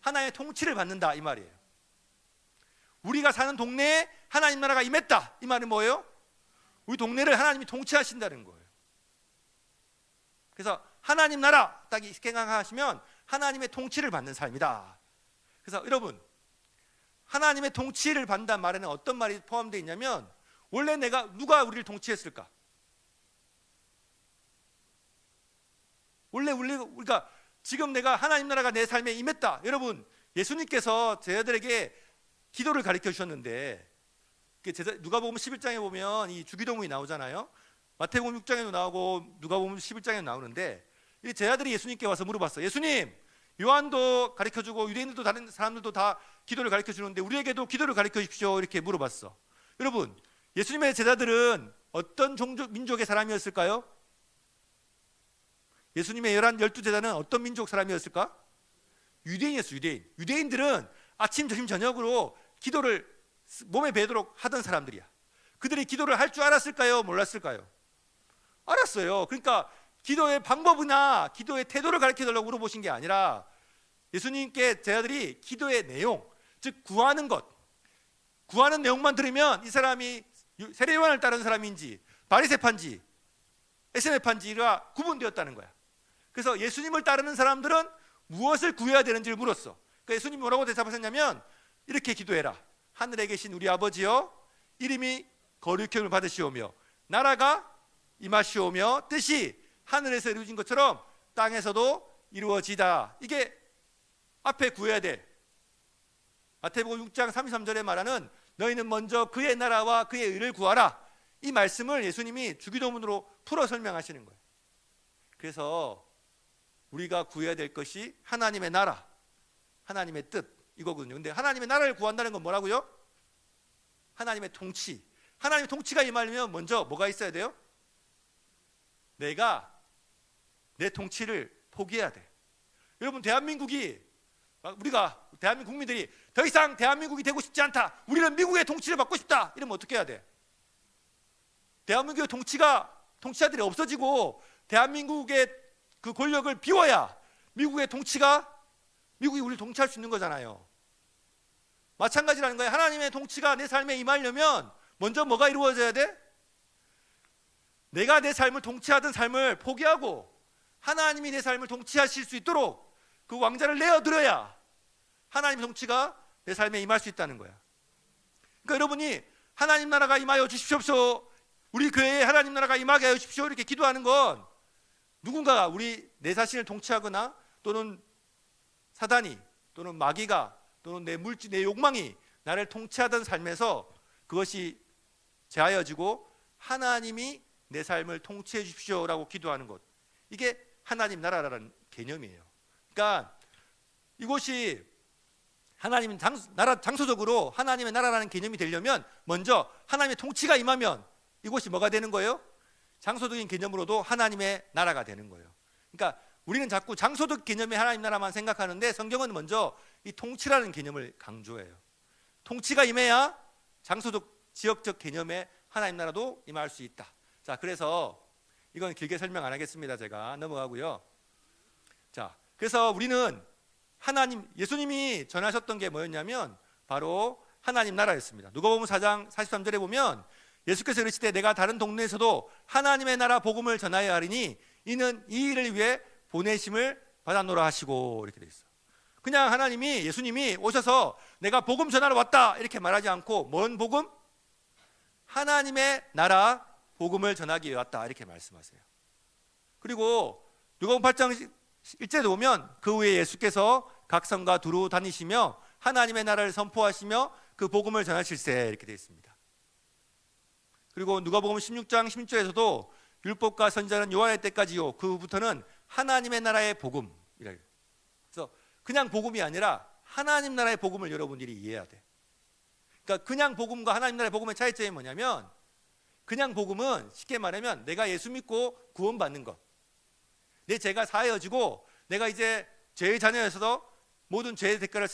하나님의 통치를 받는다, 이 말이에요. 우리가 사는 동네에 하나님 나라가 임했다, 이 말은 뭐예요? 우리 동네를 하나님이 통치하신다는 거예요. 그래서 하나님 나라 딱 생각하시면 하나님의 통치를 받는 삶이다. 그래서 여러분, 하나님의 통치를 받는다는 말에는 어떤 말이 포함되어 있냐면, 원래 누가 우리를 통치했을까? 원래 우리가 지금 내가 하나님 나라가 내 삶에 임했다. 여러분, 예수님께서 제자들에게 기도를 가르쳐 주셨는데, 누가복음 11장에 보면 이 주기도문이 나오잖아요. 마태복음 6장에도 나오고 누가복음 11장에도 나오는데, 이 제자들이 예수님께 와서 물어봤어요. 예수님, 요한도 가르쳐주고 유대인들도 다른 사람들도 다 기도를 가르쳐 주는데 우리에게도 기도를 가르쳐 주십시오, 이렇게 물어봤어. 여러분, 예수님의 제자들은 어떤 종족, 민족의 사람이었을까요? 예수님의 12제자는 어떤 민족 사람이었을까? 유대인이었어요. 유대인들은 아침, 점심, 저녁으로 기도를 몸에 배도록 하던 사람들이야. 그들이 기도를 할 줄 알았을까요? 몰랐을까요? 알았어요. 그러니까 기도의 방법이나 기도의 태도를 가르쳐달라고 물어보신 게 아니라, 예수님께 제자들이 기도의 내용, 즉 구하는 것, 구하는 내용만 들으면 이 사람이 세례요한을 따르는 사람인지 바리새파인지 에세메파인지가 구분되었다는 거야. 그래서 예수님을 따르는 사람들은 무엇을 구해야 되는지를 물었어. 그러니까 예수님이 뭐라고 대답하셨냐면, 이렇게 기도해라. 하늘에 계신 우리 아버지여, 이름이 거룩히 여김을 받으시오며 나라가 임하시오며 뜻이 하늘에서 이루어진 것처럼 땅에서도 이루어지다. 이게 앞에 구해야 돼. 마태복음 6장 33절에 말하는 너희는 먼저 그의 나라와 그의 의를 구하라, 이 말씀을 예수님이 주기도문으로 풀어 설명하시는 거예요. 그래서 우리가 구해야 될 것이 하나님의 나라, 하나님의 뜻, 이거거든요. 근데 하나님의 나라를 구한다는 건 뭐라고요? 하나님의 통치. 하나님의 통치가 임하려면 먼저 뭐가 있어야 돼요? 내가 내 통치를 포기해야 돼. 여러분, 우리가 대한민국 국민들이 더 이상 대한민국이 되고 싶지 않다, 우리는 미국의 통치를 받고 싶다, 이러면 어떻게 해야 돼? 대한민국의 통치자들이 없어지고 대한민국의 그 권력을 비워야 미국의 통치가 미국이 우리를 통치할 수 있는 거잖아요. 마찬가지라는 거예요. 하나님의 통치가 내 삶에 임하려면 먼저 뭐가 이루어져야 돼? 내가 내 삶을 통치하던 삶을 포기하고 하나님이 내 삶을 통치하실 수 있도록 그 왕자를 내어드려야 하나님의 통치가 내 삶에 임할 수 있다는 거야. 그러니까 여러분이 하나님 나라가 임하여 주십시오, 우리 교회에 하나님 나라가 임하게 하여 주십시오 이렇게 기도하는 건 누군가가 내 자신을 통치하거나 또는 사단이 또는 마귀가 또는 내 물질, 내 욕망이 나를 통치하던 삶에서 그것이 제하여지고 하나님이 내 삶을 통치해 주십시오라고 기도하는 것, 이게 하나님 나라라는 개념이에요. 그러니까 이곳이 하나님 나라, 장소적으로 하나님의 나라라는 개념이 되려면 먼저 하나님의 통치가 임하면 이곳이 뭐가 되는 거예요? 장소적인 개념으로도 하나님의 나라가 되는 거예요. 그러니까 우리는 자꾸 장소적 개념의 하나님 나라만 생각하는데 성경은 먼저 이 통치라는 개념을 강조해요. 통치가 임해야 장소적, 지역적 개념의 하나님 나라도 임할 수 있다. 자, 그래서 이건 길게 설명 안 하겠습니다. 제가 넘어가고요. 자, 그래서 우리는 예수님이 전하셨던 게 뭐였냐면 바로 하나님 나라였습니다. 누가복음 4장 43절에 보면 예수께서 이르시되 내가 다른 동네에서도 하나님의 나라 복음을 전하여야 하리니 이는 이 일을 위해 보내심을 받았노라 하시고, 이렇게 돼 있어. 그냥 예수님이 오셔서 내가 복음 전하러 왔다 이렇게 말하지 않고 뭔 복음? 하나님의 나라 복음을 전하기 위해 왔다 이렇게 말씀하세요. 그리고 누가복음 8장 1절에 보면 그 후에 예수께서 각 성과 두루 다니시며 하나님의 나라를 선포하시며 그 복음을 전하실세 이렇게 되어 있습니다. 그리고 누가복음 16장 16절에서도 율법과 선지자는 요한의 때까지요 그 후부터는 하나님의 나라의 복음이라. 그래서 그냥 복음이 아니라 하나님 나라의 복음을 여러분들이 이해해야 돼. 그러니까 그냥 복음과 하나님 나라의 복음의 차이점이 뭐냐면, 그냥 복음은 쉽게 말하면 내가 예수 믿고 구원받는 것, 내 죄가 사하여지고 내가 이제 죄의 자녀여서 모든 죄의 대가를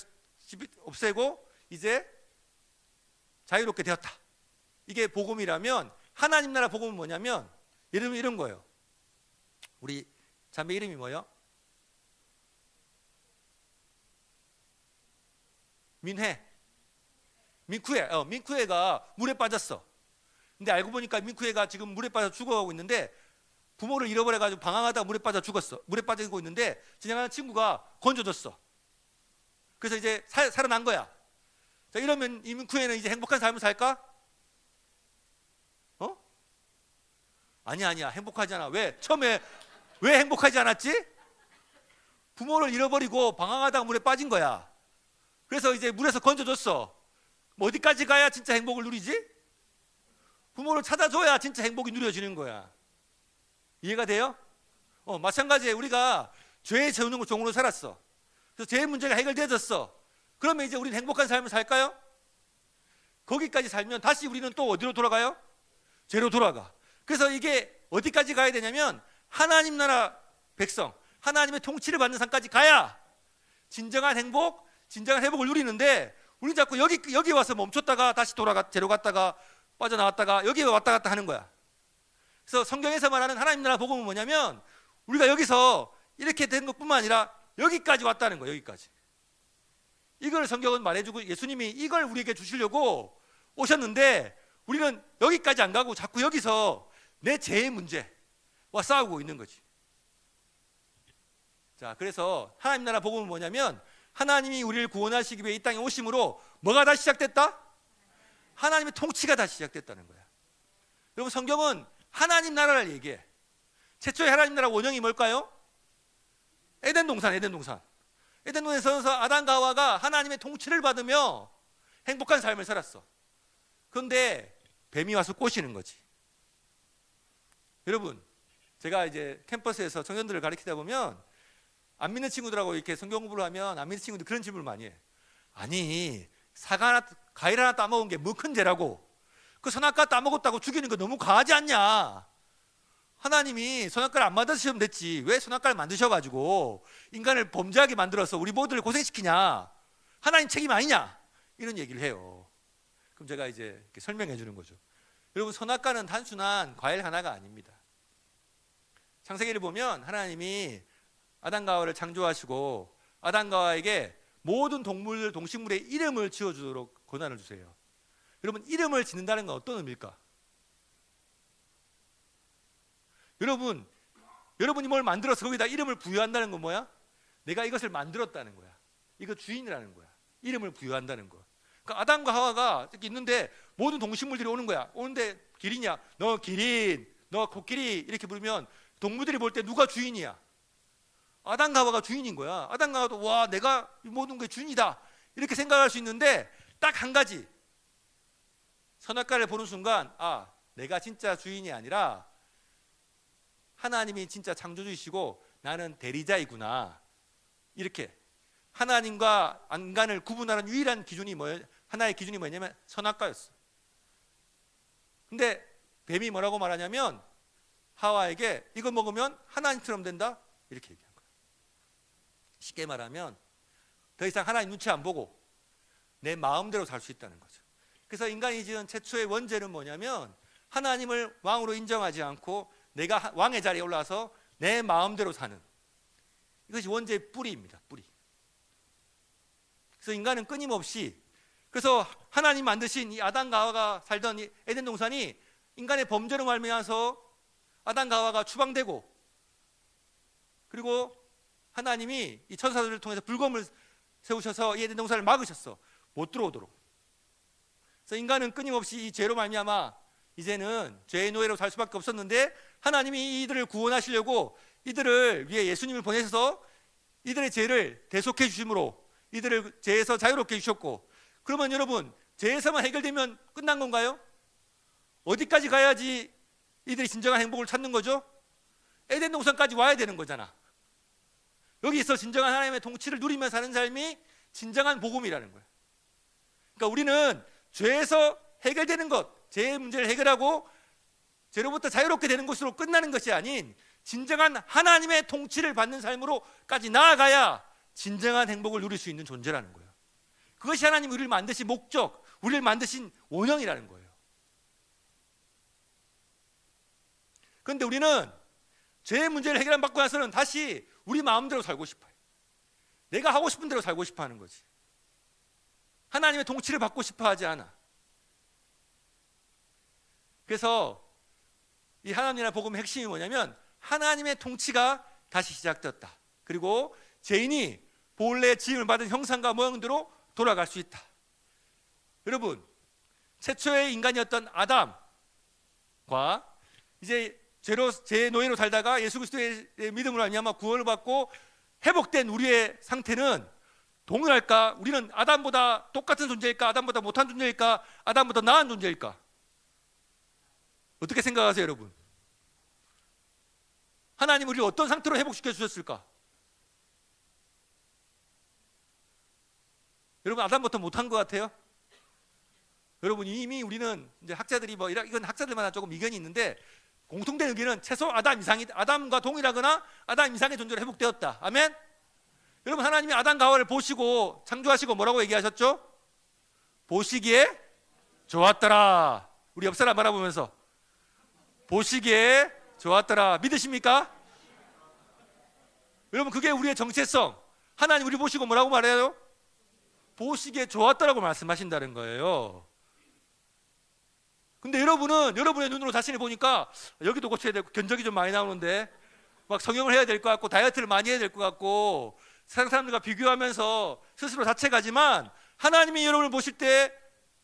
없애고 이제 자유롭게 되었다, 이게 복음이라면, 하나님 나라 복음은 뭐냐면 예를 들면 이런 거예요. 우리 자매 이름이 뭐예요? 민쿠애가 물에 빠졌어. 근데 알고 보니까 민쿠애가 지금 물에 빠져 죽어가고 있는데, 부모를 잃어버려가지고 방황하다가 물에 빠져 죽었어. 물에 빠지고 있는데 지나가는 친구가 건져줬어. 그래서 이제 살아난 거야. 자, 이러면 이 민쿠애는 이제 행복한 삶을 살까? 아니야 행복하지 않아. 왜? 처음에 왜 행복하지 않았지? 부모를 잃어버리고 방황하다가 물에 빠진 거야. 그래서 이제 물에서 건져줬어. 뭐 어디까지 가야 진짜 행복을 누리지? 부모를 찾아줘야 진짜 행복이 누려지는 거야. 이해가 돼요? 마찬가지에 우리가 죄의 종으로 살았어. 그래서 죄의 문제가 해결되어졌어. 그러면 이제 우리는 행복한 삶을 살까요? 거기까지 살면 다시 우리는 또 어디로 돌아가요? 죄로 돌아가. 그래서 이게 어디까지 가야 되냐면 하나님 나라 백성, 하나님의 통치를 받는 삶까지 가야 진정한 행복, 진정한 회복을 누리는데, 우리는 자꾸 여기 와서 멈췄다가 다시 죄로 갔다가 빠져나왔다가 여기 왔다 갔다 하는 거야. 그래서 성경에서 말하는 하나님 나라 복음은 뭐냐면 우리가 여기서 이렇게 된 것뿐만 아니라 여기까지 왔다는 거예요. 여기까지. 이걸 성경은 말해주고 예수님이 이걸 우리에게 주시려고 오셨는데, 우리는 여기까지 안 가고 자꾸 여기서 내 죄의 문제와 싸우고 있는 거지. 자, 그래서 하나님 나라 복음은 뭐냐면 하나님이 우리를 구원하시기 위해 이 땅에 오심으로 뭐가 다시 시작됐다? 하나님의 통치가 다시 시작됐다는 거야. 여러분, 성경은 하나님 나라를 얘기해. 최초의 하나님 나라 원형이 뭘까요? 에덴 동산에서 아담과 하와가 하나님의 통치를 받으며 행복한 삶을 살았어. 그런데 뱀이 와서 꼬시는 거지. 여러분, 제가 이제 캠퍼스에서 청년들을 가르치다 보면 안 믿는 친구들하고 이렇게 성경 공부를 하면 안 믿는 친구들 그런 질문을 많이 해. 아니, 과일 하나 따먹은 게 뭐 큰 죄라고? 그 선악과 따먹었다고 죽이는 거 너무 과하지 않냐? 하나님이 선악과를 안 만드시면 됐지. 왜 선악과를 만드셔가지고 인간을 범죄하게 만들어서 우리 모두를 고생시키냐? 하나님 책임 아니냐? 이런 얘기를 해요. 그럼 제가 이제 이렇게 설명해 주는 거죠. 여러분, 선악과는 단순한 과일 하나가 아닙니다. 창세기를 보면 하나님이 아담과 하와를 창조하시고 아담과 하와에게 모든 동물, 동식물의 이름을 지어주도록 권한을 주세요. 여러분, 이름을 짓는다는 건 어떤 의미일까? 여러분이 뭘 만들어서 거기다 이름을 부여한다는 건 뭐야? 내가 이것을 만들었다는 거야. 이거 주인이라는 거야. 이름을 부여한다는 거. 그러니까 아담과 하와가 이렇게 있는데 모든 동식물들이 오는 거야. 오는데 기린이야. 너 기린, 너 코끼리 이렇게 부르면 동물들이 볼 때 누가 주인이야? 아담과 하와가 주인인 거야. 아담과 하와도 와, 내가 이 모든 게 주인이다 이렇게 생각할 수 있는데 딱 한 가지, 선악과를 보는 순간 아, 내가 진짜 주인이 아니라 하나님이 진짜 창조주이시고 나는 대리자이구나. 이렇게 하나님과 인간을 구분하는 유일한 기준이 뭐예요? 하나의 기준이 뭐냐면 선악과였어. 근데 뱀이 뭐라고 말하냐면 하와에게 이거 먹으면 하나님처럼 된다 이렇게 얘기한 거예요. 쉽게 말하면 더 이상 하나님 눈치 안 보고 내 마음대로 살 수 있다는 거죠. 그래서 인간이 지은 최초의 원죄는 뭐냐면 하나님을 왕으로 인정하지 않고 내가 왕의 자리에 올라와서 내 마음대로 사는, 이것이 원죄의 뿌리입니다. 뿌리. 그래서 인간은 끊임없이, 그래서 하나님 만드신 이 아담과 하와가 살던 이 에덴 동산이 인간의 범죄로 말미암아서 아담과 하와가 추방되고, 그리고 하나님이 이 천사들을 통해서 불검을 세우셔서 이 에덴 동산을 막으셨어. 못 들어오도록. 그래서 인간은 끊임없이 이 죄로 말미암아 이제는 죄의 노예로 살 수밖에 없었는데 하나님이 이들을 구원하시려고 이들을 위해 예수님을 보내셔서 이들의 죄를 대속해 주심으로 이들을 죄에서 자유롭게 해주셨고, 그러면 여러분 죄에서만 해결되면 끝난 건가요? 어디까지 가야지 이들이 진정한 행복을 찾는 거죠? 에덴 동산까지 와야 되는 거잖아. 여기서 진정한 하나님의 통치를 누리며 사는 삶이 진정한 복음이라는 거예요. 그러니까 우리는 죄에서 해결되는 것, 죄의 문제를 해결하고 죄로부터 자유롭게 되는 것으로 끝나는 것이 아닌 진정한 하나님의 통치를 받는 삶으로까지 나아가야 진정한 행복을 누릴 수 있는 존재라는 거예요. 그것이 하나님 우리를 만드신 목적, 우리를 만드신 원형이라는 거예요. 그런데 우리는 죄의 문제를 해결받고 나서는 다시 우리 마음대로 살고 싶어요. 내가 하고 싶은 대로 살고 싶어 하는 거지. 하나님의 통치를 받고 싶어 하지 않아. 그래서 이 하나님이라는 복음의 핵심이 뭐냐면 하나님의 통치가 다시 시작되었다. 그리고 죄인이 본래 지음을 받은 형상과 모양대로 돌아갈 수 있다. 여러분, 최초의 인간이었던 아담과 이제 죄의 노예로 살다가 예수 그리스도의 믿음으로 말미암아 구원을 받고 회복된 우리의 상태는 동일할까? 우리는 아담보다 똑같은 존재일까? 아담보다 못한 존재일까? 아담보다 나은 존재일까? 어떻게 생각하세요, 여러분? 하나님 우리를 어떤 상태로 회복시켜 주셨을까? 여러분, 아담부터 못한 것 같아요? 여러분, 이미 우리는 이제 학자들이 이건 학자들마다 조금 의견이 있는데 공통된 의견은 최소 아담과 동일하거나 아담 이상의 존재로 회복되었다. 아멘? 여러분, 하나님이 아담과 하와를 보시고 창조하시고 뭐라고 얘기하셨죠? 보시기에 좋았더라. 우리 옆 사람 바라보면서 보시기에 좋았더라. 믿으십니까? 여러분, 그게 우리의 정체성. 하나님 우리 보시고 뭐라고 말해요? 보시기에 좋았더라고 말씀하신다는 거예요. 근데 여러분은 여러분의 눈으로 자신을 보니까 여기도 고쳐야 되고 견적이 좀 많이 나오는데 막 성형을 해야 될 것 같고 다이어트를 많이 해야 될 것 같고 세상 사람들과 비교하면서 스스로 자책하지만 하나님이 여러분을 보실 때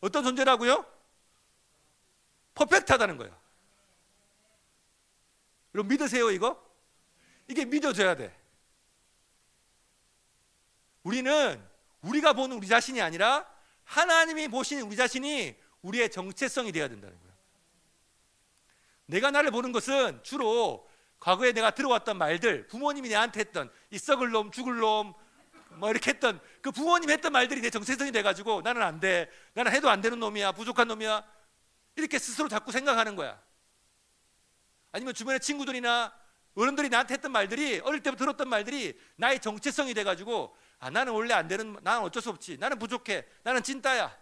어떤 존재라고요? 퍼펙트하다는 거예요. 여러분, 믿으세요 이거? 이게 믿어져야 돼. 우리는 우리가 보는 우리 자신이 아니라 하나님이 보시는 우리 자신이 우리의 정체성이 되어야 된다는 거예요. 내가 나를 보는 것은 주로 과거에 내가 들어왔던 말들, 부모님이 내한테 했던 이 썩을 놈, 죽을 놈 뭐 이렇게 했던 그 부모님이 했던 말들이 내 정체성이 돼가지고 나는 안 돼, 나는 해도 안 되는 놈이야, 부족한 놈이야 이렇게 스스로 자꾸 생각하는 거야. 아니면 주변의 친구들이나 어른들이 나한테 했던 말들이, 어릴 때부터 들었던 말들이 나의 정체성이 돼가지고 나는 원래 안 되는, 나는 어쩔 수 없지, 나는 부족해, 나는 찐따야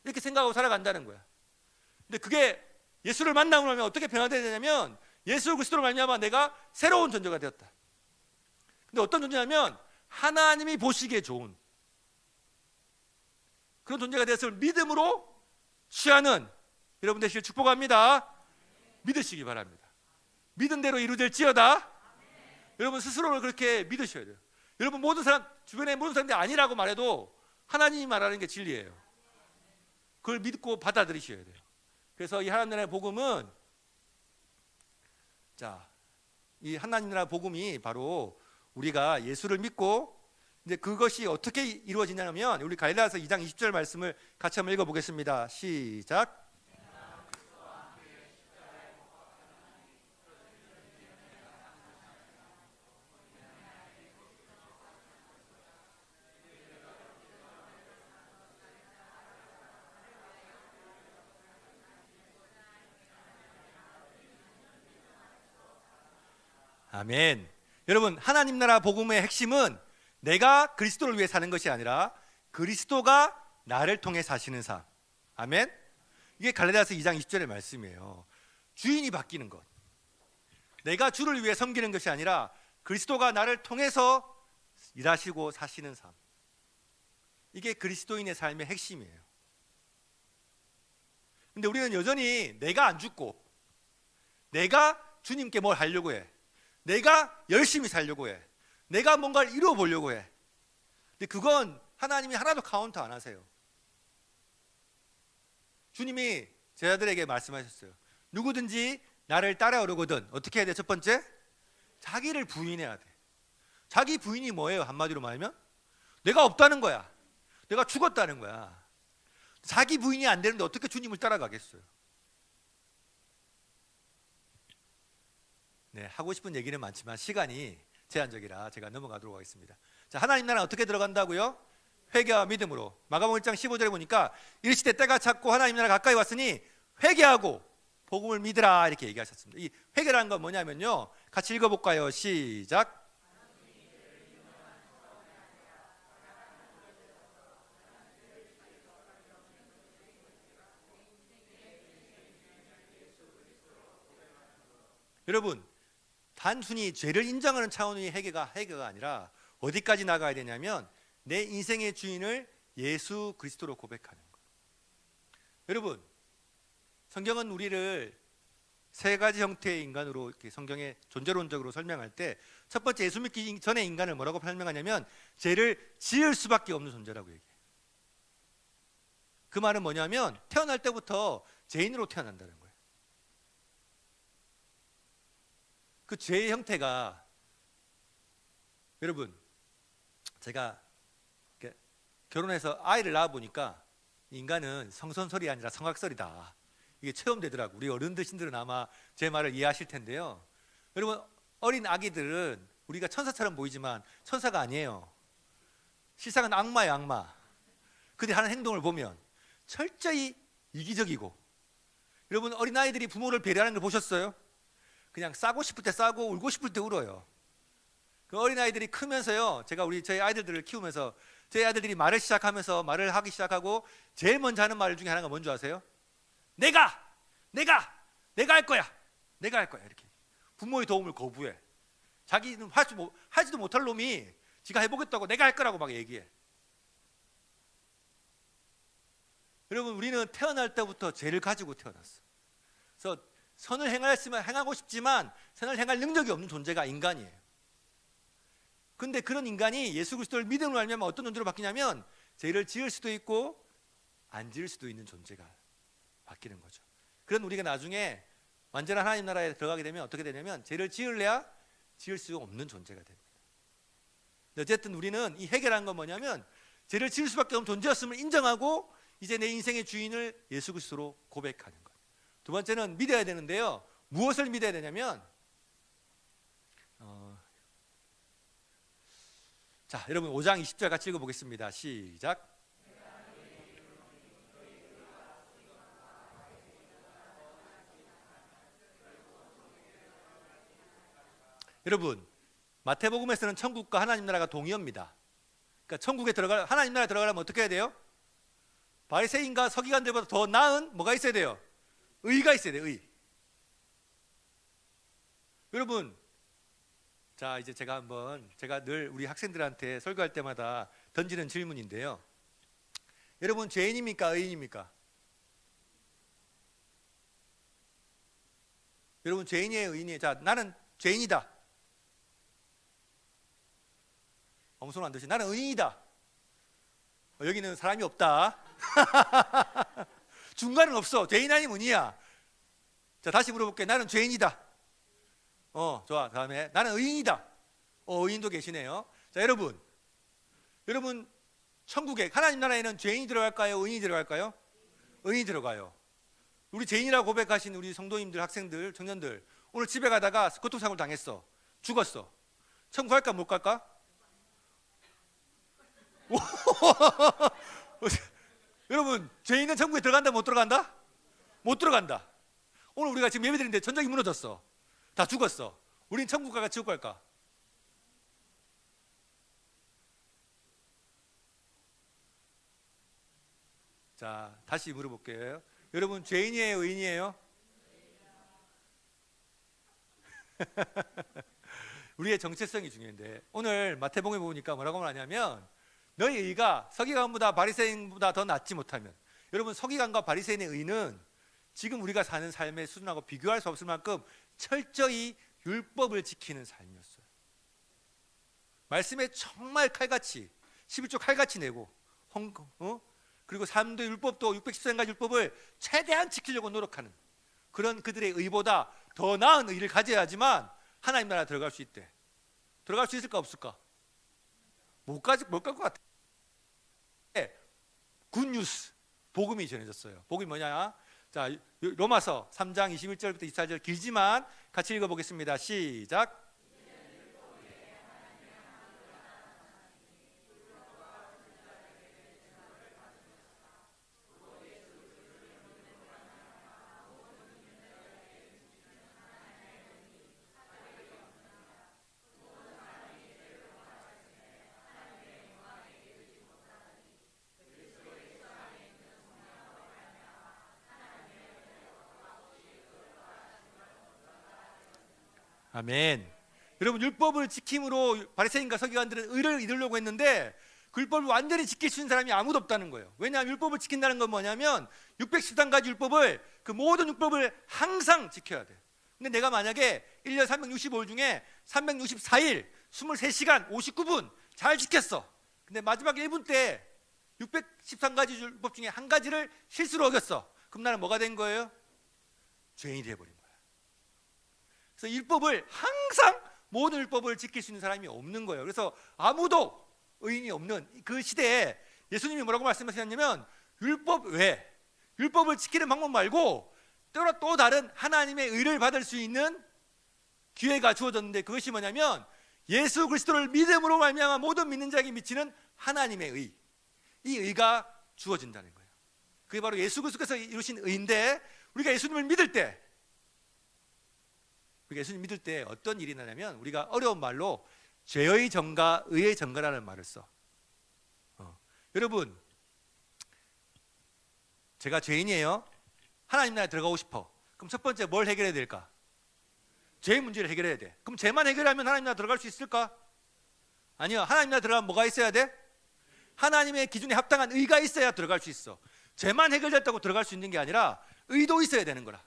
이렇게 생각하고 살아간다는 거야. 근데 그게 예수를 만나고 나면 어떻게 변화되느냐면 예수 그리스도로 말미암아 내가 새로운 존재가 되었다. 근데 어떤 존재냐면 하나님이 보시기에 좋은 그런 존재가 되었을 믿음으로 취하는 여러분 되시길 축복합니다. 믿으시기 바랍니다. 믿은 대로 이루어질지어다. 여러분 스스로를 그렇게 믿으셔야 돼요. 여러분 모든 사람, 주변의 모든 사람들이 아니라고 말해도 하나님이 말하는 게 진리예요. 그걸 믿고 받아들이셔야 돼요. 그래서 이 하나님 나라의 복음은, 자, 이 하나님 나라 복음이 바로 우리가 예수를 믿고 이제 그것이 어떻게 이루어지냐면, 우리 갈라디아서 2장 20절 말씀을 같이 한번 읽어보겠습니다. 시작. 아멘. 여러분 하나님 나라 복음의 핵심은 내가 그리스도를 위해 사는 것이 아니라 그리스도가 나를 통해 사시는 삶. 아멘. 이게 갈라디아서 2장 20절의 말씀이에요. 주인이 바뀌는 것. 내가 주를 위해 섬기는 것이 아니라 그리스도가 나를 통해서 일하시고 사시는 삶. 이게 그리스도인의 삶의 핵심이에요. 근데 우리는 여전히 내가 안 죽고 내가 주님께 뭘 하려고 해. 내가 열심히 살려고 해. 내가 뭔가를 이루어 보려고 해. 근데 그건 하나님이 하나도 카운트 안 하세요. 주님이 제자들에게 말씀하셨어요. 누구든지 나를 따라오려거든 어떻게 해야 돼? 첫 번째, 자기를 부인해야 돼. 자기 부인이 뭐예요? 한마디로 말하면 내가 없다는 거야. 내가 죽었다는 거야. 자기 부인이 안 되는데 어떻게 주님을 따라가겠어요? 네, 하고 싶은 얘기는 많지만 시간이 제한적이라 제가 넘어가도록 하겠습니다. 자, 하나님 나라는 어떻게 들어간다고요? 회개와 믿음으로. 마가복음 1장 15절에 보니까 이르시되 때가 찼고 하나님 나라 가까이 왔으니 회개하고 복음을 믿으라 이렇게 얘기하셨습니다. 이 회개라는 건 뭐냐면요, 같이 읽어볼까요? 시작. 여러분 단순히 죄를 인정하는 차원의 회개가 아니라 어디까지 나가야 되냐면 내 인생의 주인을 예수 그리스도로 고백하는 거예요. 여러분 성경은 우리를 세 가지 형태의 인간으로 이렇게 성경의 존재론적으로 설명할 때 첫 번째, 예수 믿기 전의 인간을 뭐라고 설명하냐면 죄를 지을 수밖에 없는 존재라고 얘기해요. 그 말은 뭐냐면 태어날 때부터 죄인으로 태어난다는 거예요. 그 죄의 형태가, 여러분 제가 결혼해서 아이를 낳아 보니까 인간은 성선설이 아니라 성악설이다, 이게 체험되더라고. 우리 어른들신들은 아마 제 말을 이해하실 텐데요. 여러분 어린 아기들은 우리가 천사처럼 보이지만 천사가 아니에요. 실상은 악마예요, 악마. 그들이 하는 행동을 보면 철저히 이기적이고, 여러분 어린아이들이 부모를 배려하는 걸 보셨어요? 그냥 싸고 싶을 때 싸고 울고 싶을 때 울어요. 그 어린아이들이 크면서요, 제가 저희 아이들을 키우면서 저희 아이들이 말을 시작하면서 말을 하기 시작하고 제일 먼저 하는 말 중에 하나가 뭔지 아세요? 내가 할 거야. 내가 할 거야. 이렇게 부모의 도움을 거부해. 자기는 하지도 못할 놈이 지가 해보겠다고 내가 할 거라고 막 얘기해. 여러분 우리는 태어날 때부터 죄를 가지고 태어났어. 그래서 선을 행하고 싶지만 선을 행할 능력이 없는 존재가 인간이에요. 근데 그런 인간이 예수 그리스도를 믿음으로 알면 어떤 존재로 바뀌냐면 죄를 지을 수도 있고 안 지을 수도 있는 존재가 바뀌는 거죠. 그런 우리가 나중에 완전한 하나님 나라에 들어가게 되면 어떻게 되냐면 죄를 지을래야 지을 수 없는 존재가 됩니다. 어쨌든 우리는 이 회개라는 건 뭐냐면 죄를 지을 수밖에 없는 존재였음을 인정하고 이제 내 인생의 주인을 예수 그리스도로 고백하는 것. 두 번째는 믿어야 되는데요. 무엇을 믿어야 되냐면 자, 여러분 5장 20절 같이 읽어보겠습니다. 시작. 여러분 마태복음에서는 천국과 하나님 나라가 동의어입니다. 그러니까 천국에 하나님 나라에 들어가려면 어떻게 해야 돼요? 바리새인과 서기관들보다 더 나은 뭐가 있어야 돼요? 의가 있어야 돼요. 의. 여러분 자, 이제 제가 늘 우리 학생들한테 설교할 때마다 던지는 질문인데요. 여러분, 죄인입니까? 의인입니까? 여러분, 죄인이에요? 의인이에요? 자, 나는 죄인이다. 아무 소리 안 들으시? 나는 의인이다. 여기는 사람이 없다. 중간은 없어. 죄인 아니면 의인이야. 자, 다시 물어볼게. 나는 죄인이다. 좋아. 다음에 나는 의인이다. 의인도 계시네요. 자, 여러분 천국에 하나님 나라에는 죄인이 들어갈까요? 의인이 들어갈까요? 의인이 들어가요. 우리 죄인이라고 고백하신 우리 성도님들, 학생들, 청년들, 오늘 집에 가다가 교통사고를 당했어. 죽었어. 천국 갈까 못 갈까? 여러분, 죄인은 천국에 들어간다 못 들어간다? 못 들어간다. 오늘 우리가 지금 예배드리는데 전적이 무너졌어. 다 죽었어. 우린 천국 갈까 지옥 갈까? 자, 다시 물어볼게요. 여러분, 죄인이에요? 의인이에요? 우리의 정체성이 중요한데, 오늘 마태복음에 보니까 뭐라고 말하냐면, 너희 의가 서기관보다 바리새인보다 더 낫지 못하면, 여러분, 서기관과 바리새인의 의는 지금 우리가 사는 삶의 수준하고 비교할 수 없을 만큼 철저히 율법을 지키는 삶이었어요. 말씀에 정말 칼같이 11조 칼같이 내고 그리고 삶도 율법도 613가지 율법을 최대한 지키려고 노력하는 그런 그들의 의보다 더 나은 의를 가져야지만 하나님 나라 들어갈 수 있대. 들어갈 수 있을까 없을까? 못 갈 것 같아. 굿뉴스, 복음이 전해졌어요. 복음이 뭐냐? 자, 로마서 3장 21절부터 24절 길지만 같이 읽어보겠습니다. 시작. 아멘. 여러분, 율법을 지킴으로 바리새인과 서기관들은 의를 이루려고 했는데 그 율법을 완전히 지킬 수 있는 사람이 아무도 없다는 거예요. 왜냐하면 율법을 지킨다는 건 뭐냐면 613가지 율법을, 그 모든 율법을 항상 지켜야 돼. 근데 내가 만약에 1년 365일 중에 364일 23시간 59분 잘 지켰어. 근데 마지막 1분 때 613가지 율법 중에 한 가지를 실수로 어겼어. 그럼 나는 뭐가 된 거예요? 죄인이 돼버린 거예요. 그래서 율법을 항상 모든 율법을 지킬 수 있는 사람이 없는 거예요. 그래서 아무도 의인이 없는 그 시대에 예수님이 뭐라고 말씀하셨냐면 율법 외에, 율법을 지키는 방법 말고 또 다른 하나님의 의를 받을 수 있는 기회가 주어졌는데, 그것이 뭐냐면 예수 그리스도를 믿음으로 말미암아 모든 믿는 자에게 미치는 하나님의 의, 이 의가 주어진다는 거예요. 그게 바로 예수 그리스도께서 이루신 의인데, 우리가 예수님을 믿을 때, 우리가 예수님 믿을 때 어떤 일이 나냐면 우리가 어려운 말로 죄의 정가, 의의 정가라는 말을 써. 여러분, 제가 죄인이에요. 하나님 나라에 들어가고 싶어. 그럼 첫 번째 뭘 해결해야 될까? 죄의 문제를 해결해야 돼. 그럼 죄만 해결하면 하나님 나라 들어갈 수 있을까? 아니요. 하나님 나라 들어가면 뭐가 있어야 돼? 하나님의 기준에 합당한 의가 있어야 들어갈 수 있어. 죄만 해결됐다고 들어갈 수 있는 게 아니라 의도 있어야 되는 거라.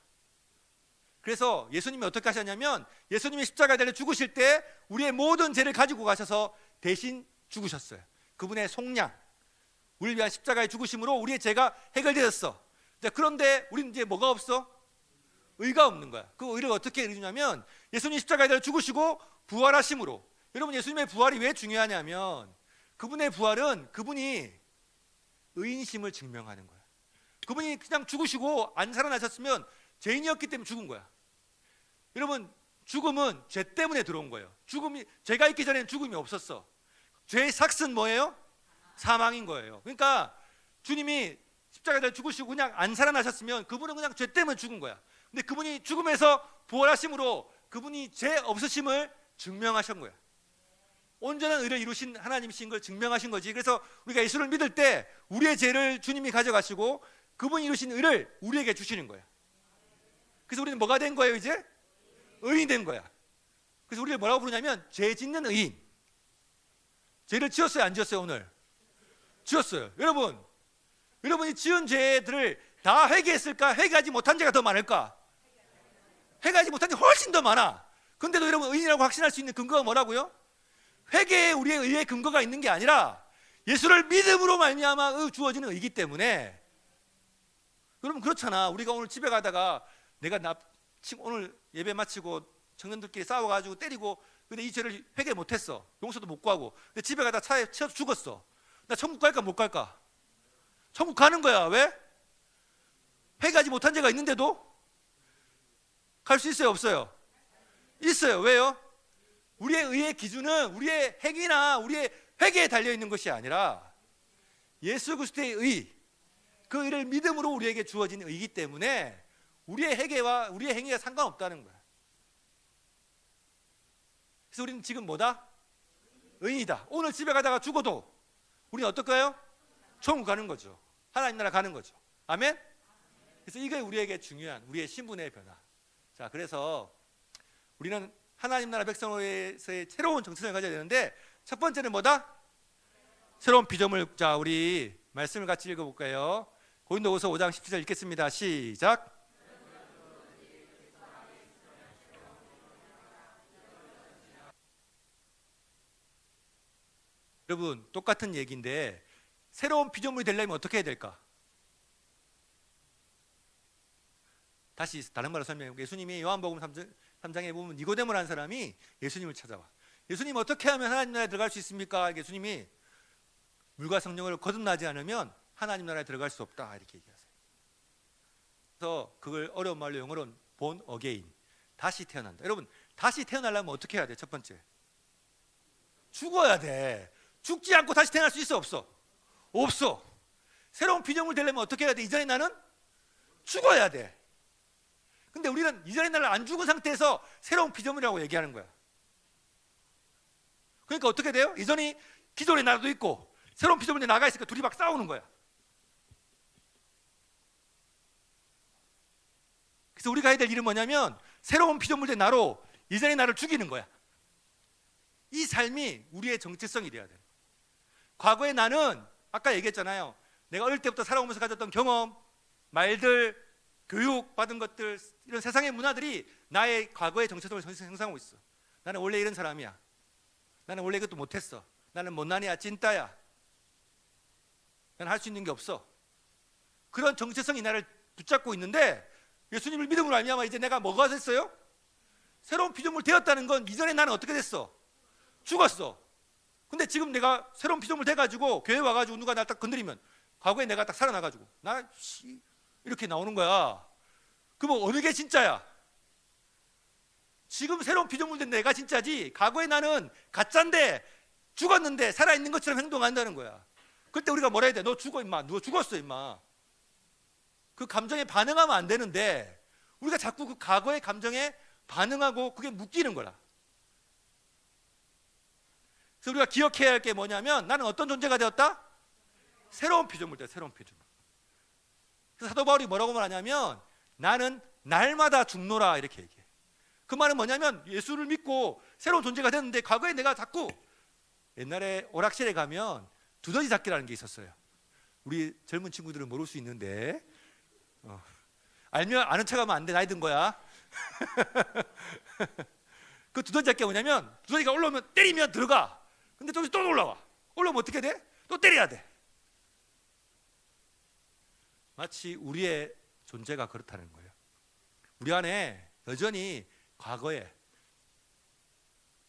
그래서 예수님이 어떻게 하셨냐면, 예수님이 십자가에 달려 죽으실 때 우리의 모든 죄를 가지고 가셔서 대신 죽으셨어요. 그분의 속량, 우리를 위한 십자가의 죽으심으로 우리의 죄가 해결되었어. 그런데 우리는 이제 뭐가 없어? 의가 없는 거야. 그 의를 어떻게 이루냐면 예수님 십자가에 달려 죽으시고 부활하심으로. 여러분, 예수님의 부활이 왜 중요하냐면 그분의 부활은 그분이 의인심을 증명하는 거야. 그분이 그냥 죽으시고 안 살아나셨으면 죄인이었기 때문에 죽은 거야. 여러분, 죽음은 죄 때문에 들어온 거예요. 죽음이, 죄가 있기 전에는 죽음이 없었어. 죄의 삭은 뭐예요? 사망인 거예요. 그러니까 주님이 십자가에 달려 죽으시고 그냥 안 살아나셨으면 그분은 그냥 죄 때문에 죽은 거야. 근데 그분이 죽음에서 부활하심으로 그분이 죄 없으심을 증명하신 거야. 온전한 의를 이루신 하나님이신 걸 증명하신 거지. 그래서 우리가 예수를 믿을 때 우리의 죄를 주님이 가져가시고 그분이 이루신 의를 우리에게 주시는 거야. 그래서 우리는 뭐가 된 거예요? 이제 의인 된 거야. 그래서 우리를 뭐라고 부르냐면 죄 짓는 의인. 죄를 지었어요, 안 지었어요? 오늘 지었어요. 여러분이 지은 죄들을 다 회개했을까? 회개하지 못한 죄가 더 많을까? 회개하지 못한 죄 훨씬 더 많아. 근데도 여러분 의인이라고 확신할 수 있는 근거가 뭐라고요? 회개에 우리의 의의 근거가 있는 게 아니라 예수를 믿음으로 말미암아 주어지는 의이기 때문에. 여러분 그렇잖아. 우리가 오늘 집에 가다가 내가 오늘 예배 마치고 청년들끼리 싸워가지고 때리고, 근데 이 죄를 회개 못했어. 용서도 못 구하고. 근데 집에 가다 차에 치여서 죽었어. 나 천국 갈까 못 갈까? 천국 가는 거야. 왜? 회개하지 못한 죄가 있는데도 갈 수 있어요, 없어요? 있어요. 왜요? 우리의 의의 기준은 우리의 행위나 우리의 회개에 달려 있는 것이 아니라 예수 그리스도의 의, 그 의를 믿음으로 우리에게 주어진 의이기 때문에 우리의 회개와 우리의 행위가 상관없다는 거야. 그래서 우리는 지금 뭐다? 의인이다. 오늘 집에 가다가 죽어도 우리는 어떨까요? 천국 가는 거죠. 하나님 나라 가는 거죠. 아멘? 그래서 이게 우리에게 중요한 우리의 신분의 변화. 자, 그래서 우리는 하나님 나라 백성으로서의 새로운 정체성을 가져야 되는데, 첫 번째는 뭐다? 새로운 비전을. 자, 우리 말씀을 같이 읽어볼까요? 고린도후서 5장 17절 읽겠습니다. 시작. 여러분 똑같은 얘기인데 새로운 피조물이 되려면 어떻게 해야 될까? 다시 다른 말로 설명해볼게요. 예수님이 요한복음 3장에 보면 니고데모라는 사람이 예수님을 찾아와. 예수님 어떻게 하면 하나님 나라에 들어갈 수 있습니까? 예수님이 물과 성령을 거듭나지 않으면 하나님 나라에 들어갈 수 없다 이렇게 얘기하세요. 그래서 그걸 어려운 말로 영어로는 born again, 다시 태어난다. 여러분 다시 태어나려면 어떻게 해야 돼? 첫 번째 죽어야 돼. 죽지 않고 다시 태어날 수 있어, 없어? 없어. 새로운 피조물 되려면 어떻게 해야 돼? 이전에 나는 죽어야 돼. 근데 우리는 이전에 나를 안 죽은 상태에서 새로운 피조물이라고 얘기하는 거야. 그러니까 어떻게 돼요? 이전이 기존의 나도 있고 새로운 피조물이 나가 있으니까 둘이 막 싸우는 거야. 그래서 우리가 해야 될 일은 뭐냐면 새로운 피조물 된 나로 이전의 나를 죽이는 거야. 이 삶이 우리의 정체성이 돼야 돼. 과거의 나는 아까 얘기했잖아요. 내가 어릴 때부터 살아오면서 가졌던 경험, 말들, 교육 받은 것들, 이런 세상의 문화들이 나의 과거의 정체성을 형성하고 있어. 나는 원래 이런 사람이야. 나는 원래 이것도 못했어. 나는 못난이야, 찐따야. 나는 할 수 있는 게 없어. 그런 정체성이 나를 붙잡고 있는데 예수님을 믿음으로 알면 이제 내가 뭐가 됐어요? 새로운 피조물 되었다는 건 이전에 나는 어떻게 됐어? 죽었어. 근데 지금 내가 새로운 피조물 돼가지고 교회 와가지고 누가 날 딱 건드리면 과거에 내가 딱 살아나가지고 나 이렇게 나오는 거야. 그럼 어느 게 진짜야? 지금 새로운 피조물 된 내가 진짜지, 과거에 나는 가짜인데 죽었는데 살아있는 것처럼 행동한다는 거야. 그때 우리가 뭐라 해야 돼? 너 죽어 임마. 너 죽었어 임마. 그 감정에 반응하면 안 되는데 우리가 자꾸 그 과거의 감정에 반응하고 그게 묶이는 거라. 그래서 우리가 기억해야 할 게 뭐냐면 나는 어떤 존재가 되었다? 새로운 피조물 돼. 새로운 피조물. 그래서 사도 바울이 뭐라고 말하냐면 나는 날마다 죽노라 이렇게 얘기해. 그 말은 뭐냐면 예수를 믿고 새로운 존재가 됐는데 과거에 내가 자꾸, 옛날에 오락실에 가면 두더지 잡기라는 게 있었어요. 우리 젊은 친구들은 모를 수 있는데 알면 아는 척하면 안 돼. 나이 든 거야. 그 두더지 잡기가 뭐냐면 두더지가 올라오면 때리면 들어가. 근데 또 올라와. 올라오면 어떻게 돼? 또 때려야 돼. 마치 우리의 존재가 그렇다는 거예요. 우리 안에 여전히 과거에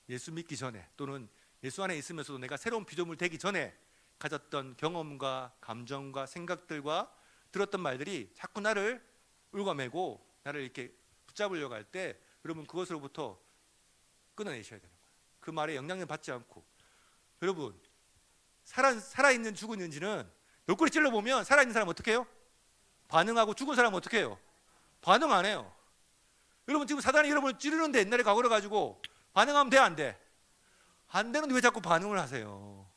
예수 믿기 전에 또는 예수 안에 있으면서도 내가 새로운 피조물 되기 전에 가졌던 경험과 감정과 생각들과 들었던 말들이 자꾸 나를 울고매고 나를 이렇게 붙잡으려고 할 때 여러분 그것으로부터 끊어내셔야 되는 거예요. 그 말에 영향을 받지 않고. 여러분 살아있는 죽었는지는 옆구리 찔러보면 살아있는 사람 어떻게 해요? 반응하고 죽은 사람은 어떻게 해요? 반응 안 해요. 여러분 지금 사단이 여러분을 찌르는데 옛날에 과거를 가지고 반응하면 돼 안 돼? 안 되는데 왜 자꾸 반응을 하세요?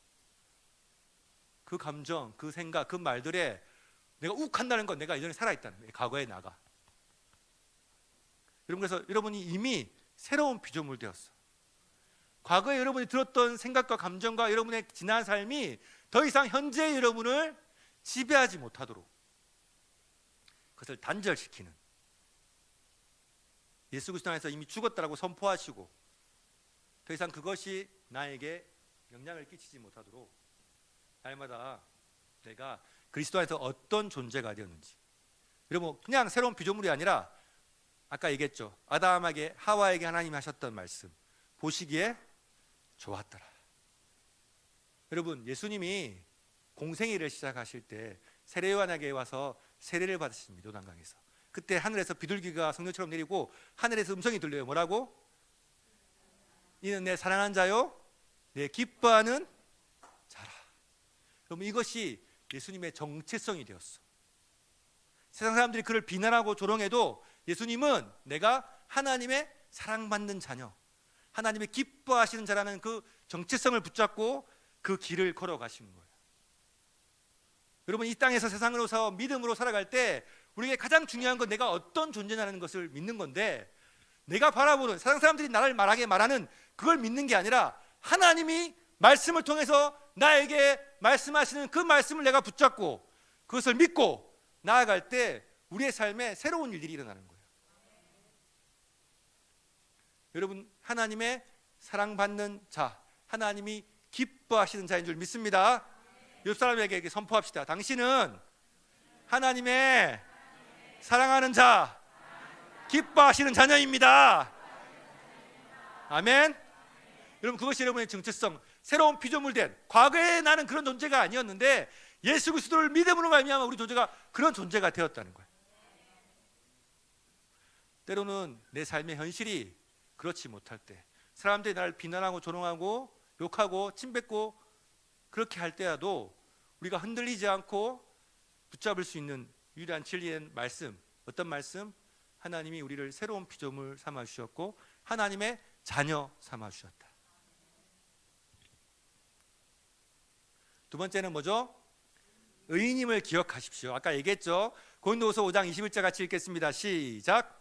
그 감정, 그 생각, 그 말들에 내가 욱한다는 건 내가 이전에 살아있다는 거예요. 과거에 나가. 여러분 그래서 여러분이 이미 새로운 피조물 되었어. 과거에 여러분이 들었던 생각과 감정과 여러분의 지난 삶이 더 이상 현재의 여러분을 지배하지 못하도록 그것을 단절시키는, 예수 그리스도 안에서 이미 죽었다라고 선포하시고 더 이상 그것이 나에게 영향을 끼치지 못하도록 날마다 내가 그리스도 안에서 어떤 존재가 되었는지, 여러분 그냥 새로운 피조물이 아니라 아까 얘기했죠. 아담에게 하와에게 하나님이 하셨던 말씀, 보시기에 좋았더라. 여러분 예수님이 공생애를 시작하실 때 세례요한에게 와서 세례를 받으십니다. 요단강에서. 그때 하늘에서 비둘기가 성령처럼 내리고 하늘에서 음성이 들려요. 뭐라고? 이는 내 사랑하는 자요 내 기뻐하는 자라. 그럼 이것이 예수님의 정체성이 되었어. 세상 사람들이 그를 비난하고 조롱해도 예수님은 내가 하나님의 사랑받는 자녀, 하나님의 기뻐하시는 자라는 그 정체성을 붙잡고 그 길을 걸어가신 거예요. 여러분 이 땅에서 세상으로서 믿음으로 살아갈 때 우리에게 가장 중요한 건 내가 어떤 존재냐는 것을 믿는 건데, 내가 바라보는 세상 사람들이 나를 말하는 그걸 믿는 게 아니라 하나님이 말씀을 통해서 나에게 말씀하시는 그 말씀을 내가 붙잡고 그것을 믿고 나아갈 때 우리의 삶에 새로운 일들이 일어나는 거예요. 여러분 하나님의 사랑받는 자, 하나님이 기뻐하시는 자인 줄 믿습니다. 옆 사람에게 선포합시다. 당신은 하나님의 사랑하는 자, 기뻐하시는 자녀입니다. 아멘. 여러분 그것이 여러분의 정체성, 새로운 피조물 된, 과거에 나는 그런 존재가 아니었는데 예수 그리스도를 믿음으로 말미암아 우리 존재가 그런 존재가 되었다는 거예요. 때로는 내 삶의 현실이 그렇지 못할 때, 사람들이 나를 비난하고 조롱하고 욕하고 침뱉고 그렇게 할 때라도 우리가 흔들리지 않고 붙잡을 수 있는 유일한 진리의 말씀, 어떤 말씀? 하나님이 우리를 새로운 피조물 삼아 주셨고 하나님의 자녀 삼아 주셨다. 두 번째는 뭐죠? 의인임을 기억하십시오. 아까 얘기했죠. 고린도후서 5장 21절 같이 읽겠습니다. 시작.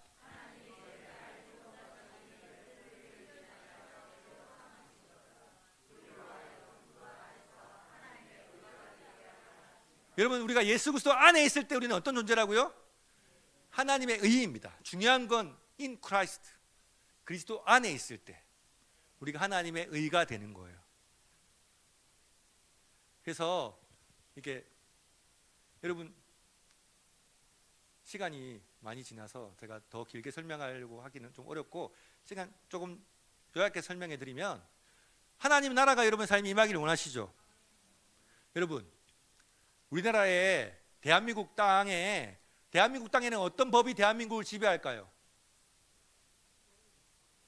여러분 우리가 예수 그리스도 안에 있을 때 우리는 어떤 존재라고요? 하나님의 의입니다. 중요한 건 in Christ, 그리스도 안에 있을 때 우리가 하나님의 의가 되는 거예요. 그래서 이게 여러분 시간이 많이 지나서 제가 더 길게 설명하려고 하기는 좀 어렵고 시간 조금 요약해 설명해 드리면, 하나님 나라가 여러분 삶에 임하기를 원하시죠? 여러분 우리나라의 대한민국 땅에는 어떤 법이 대한민국을 지배할까요?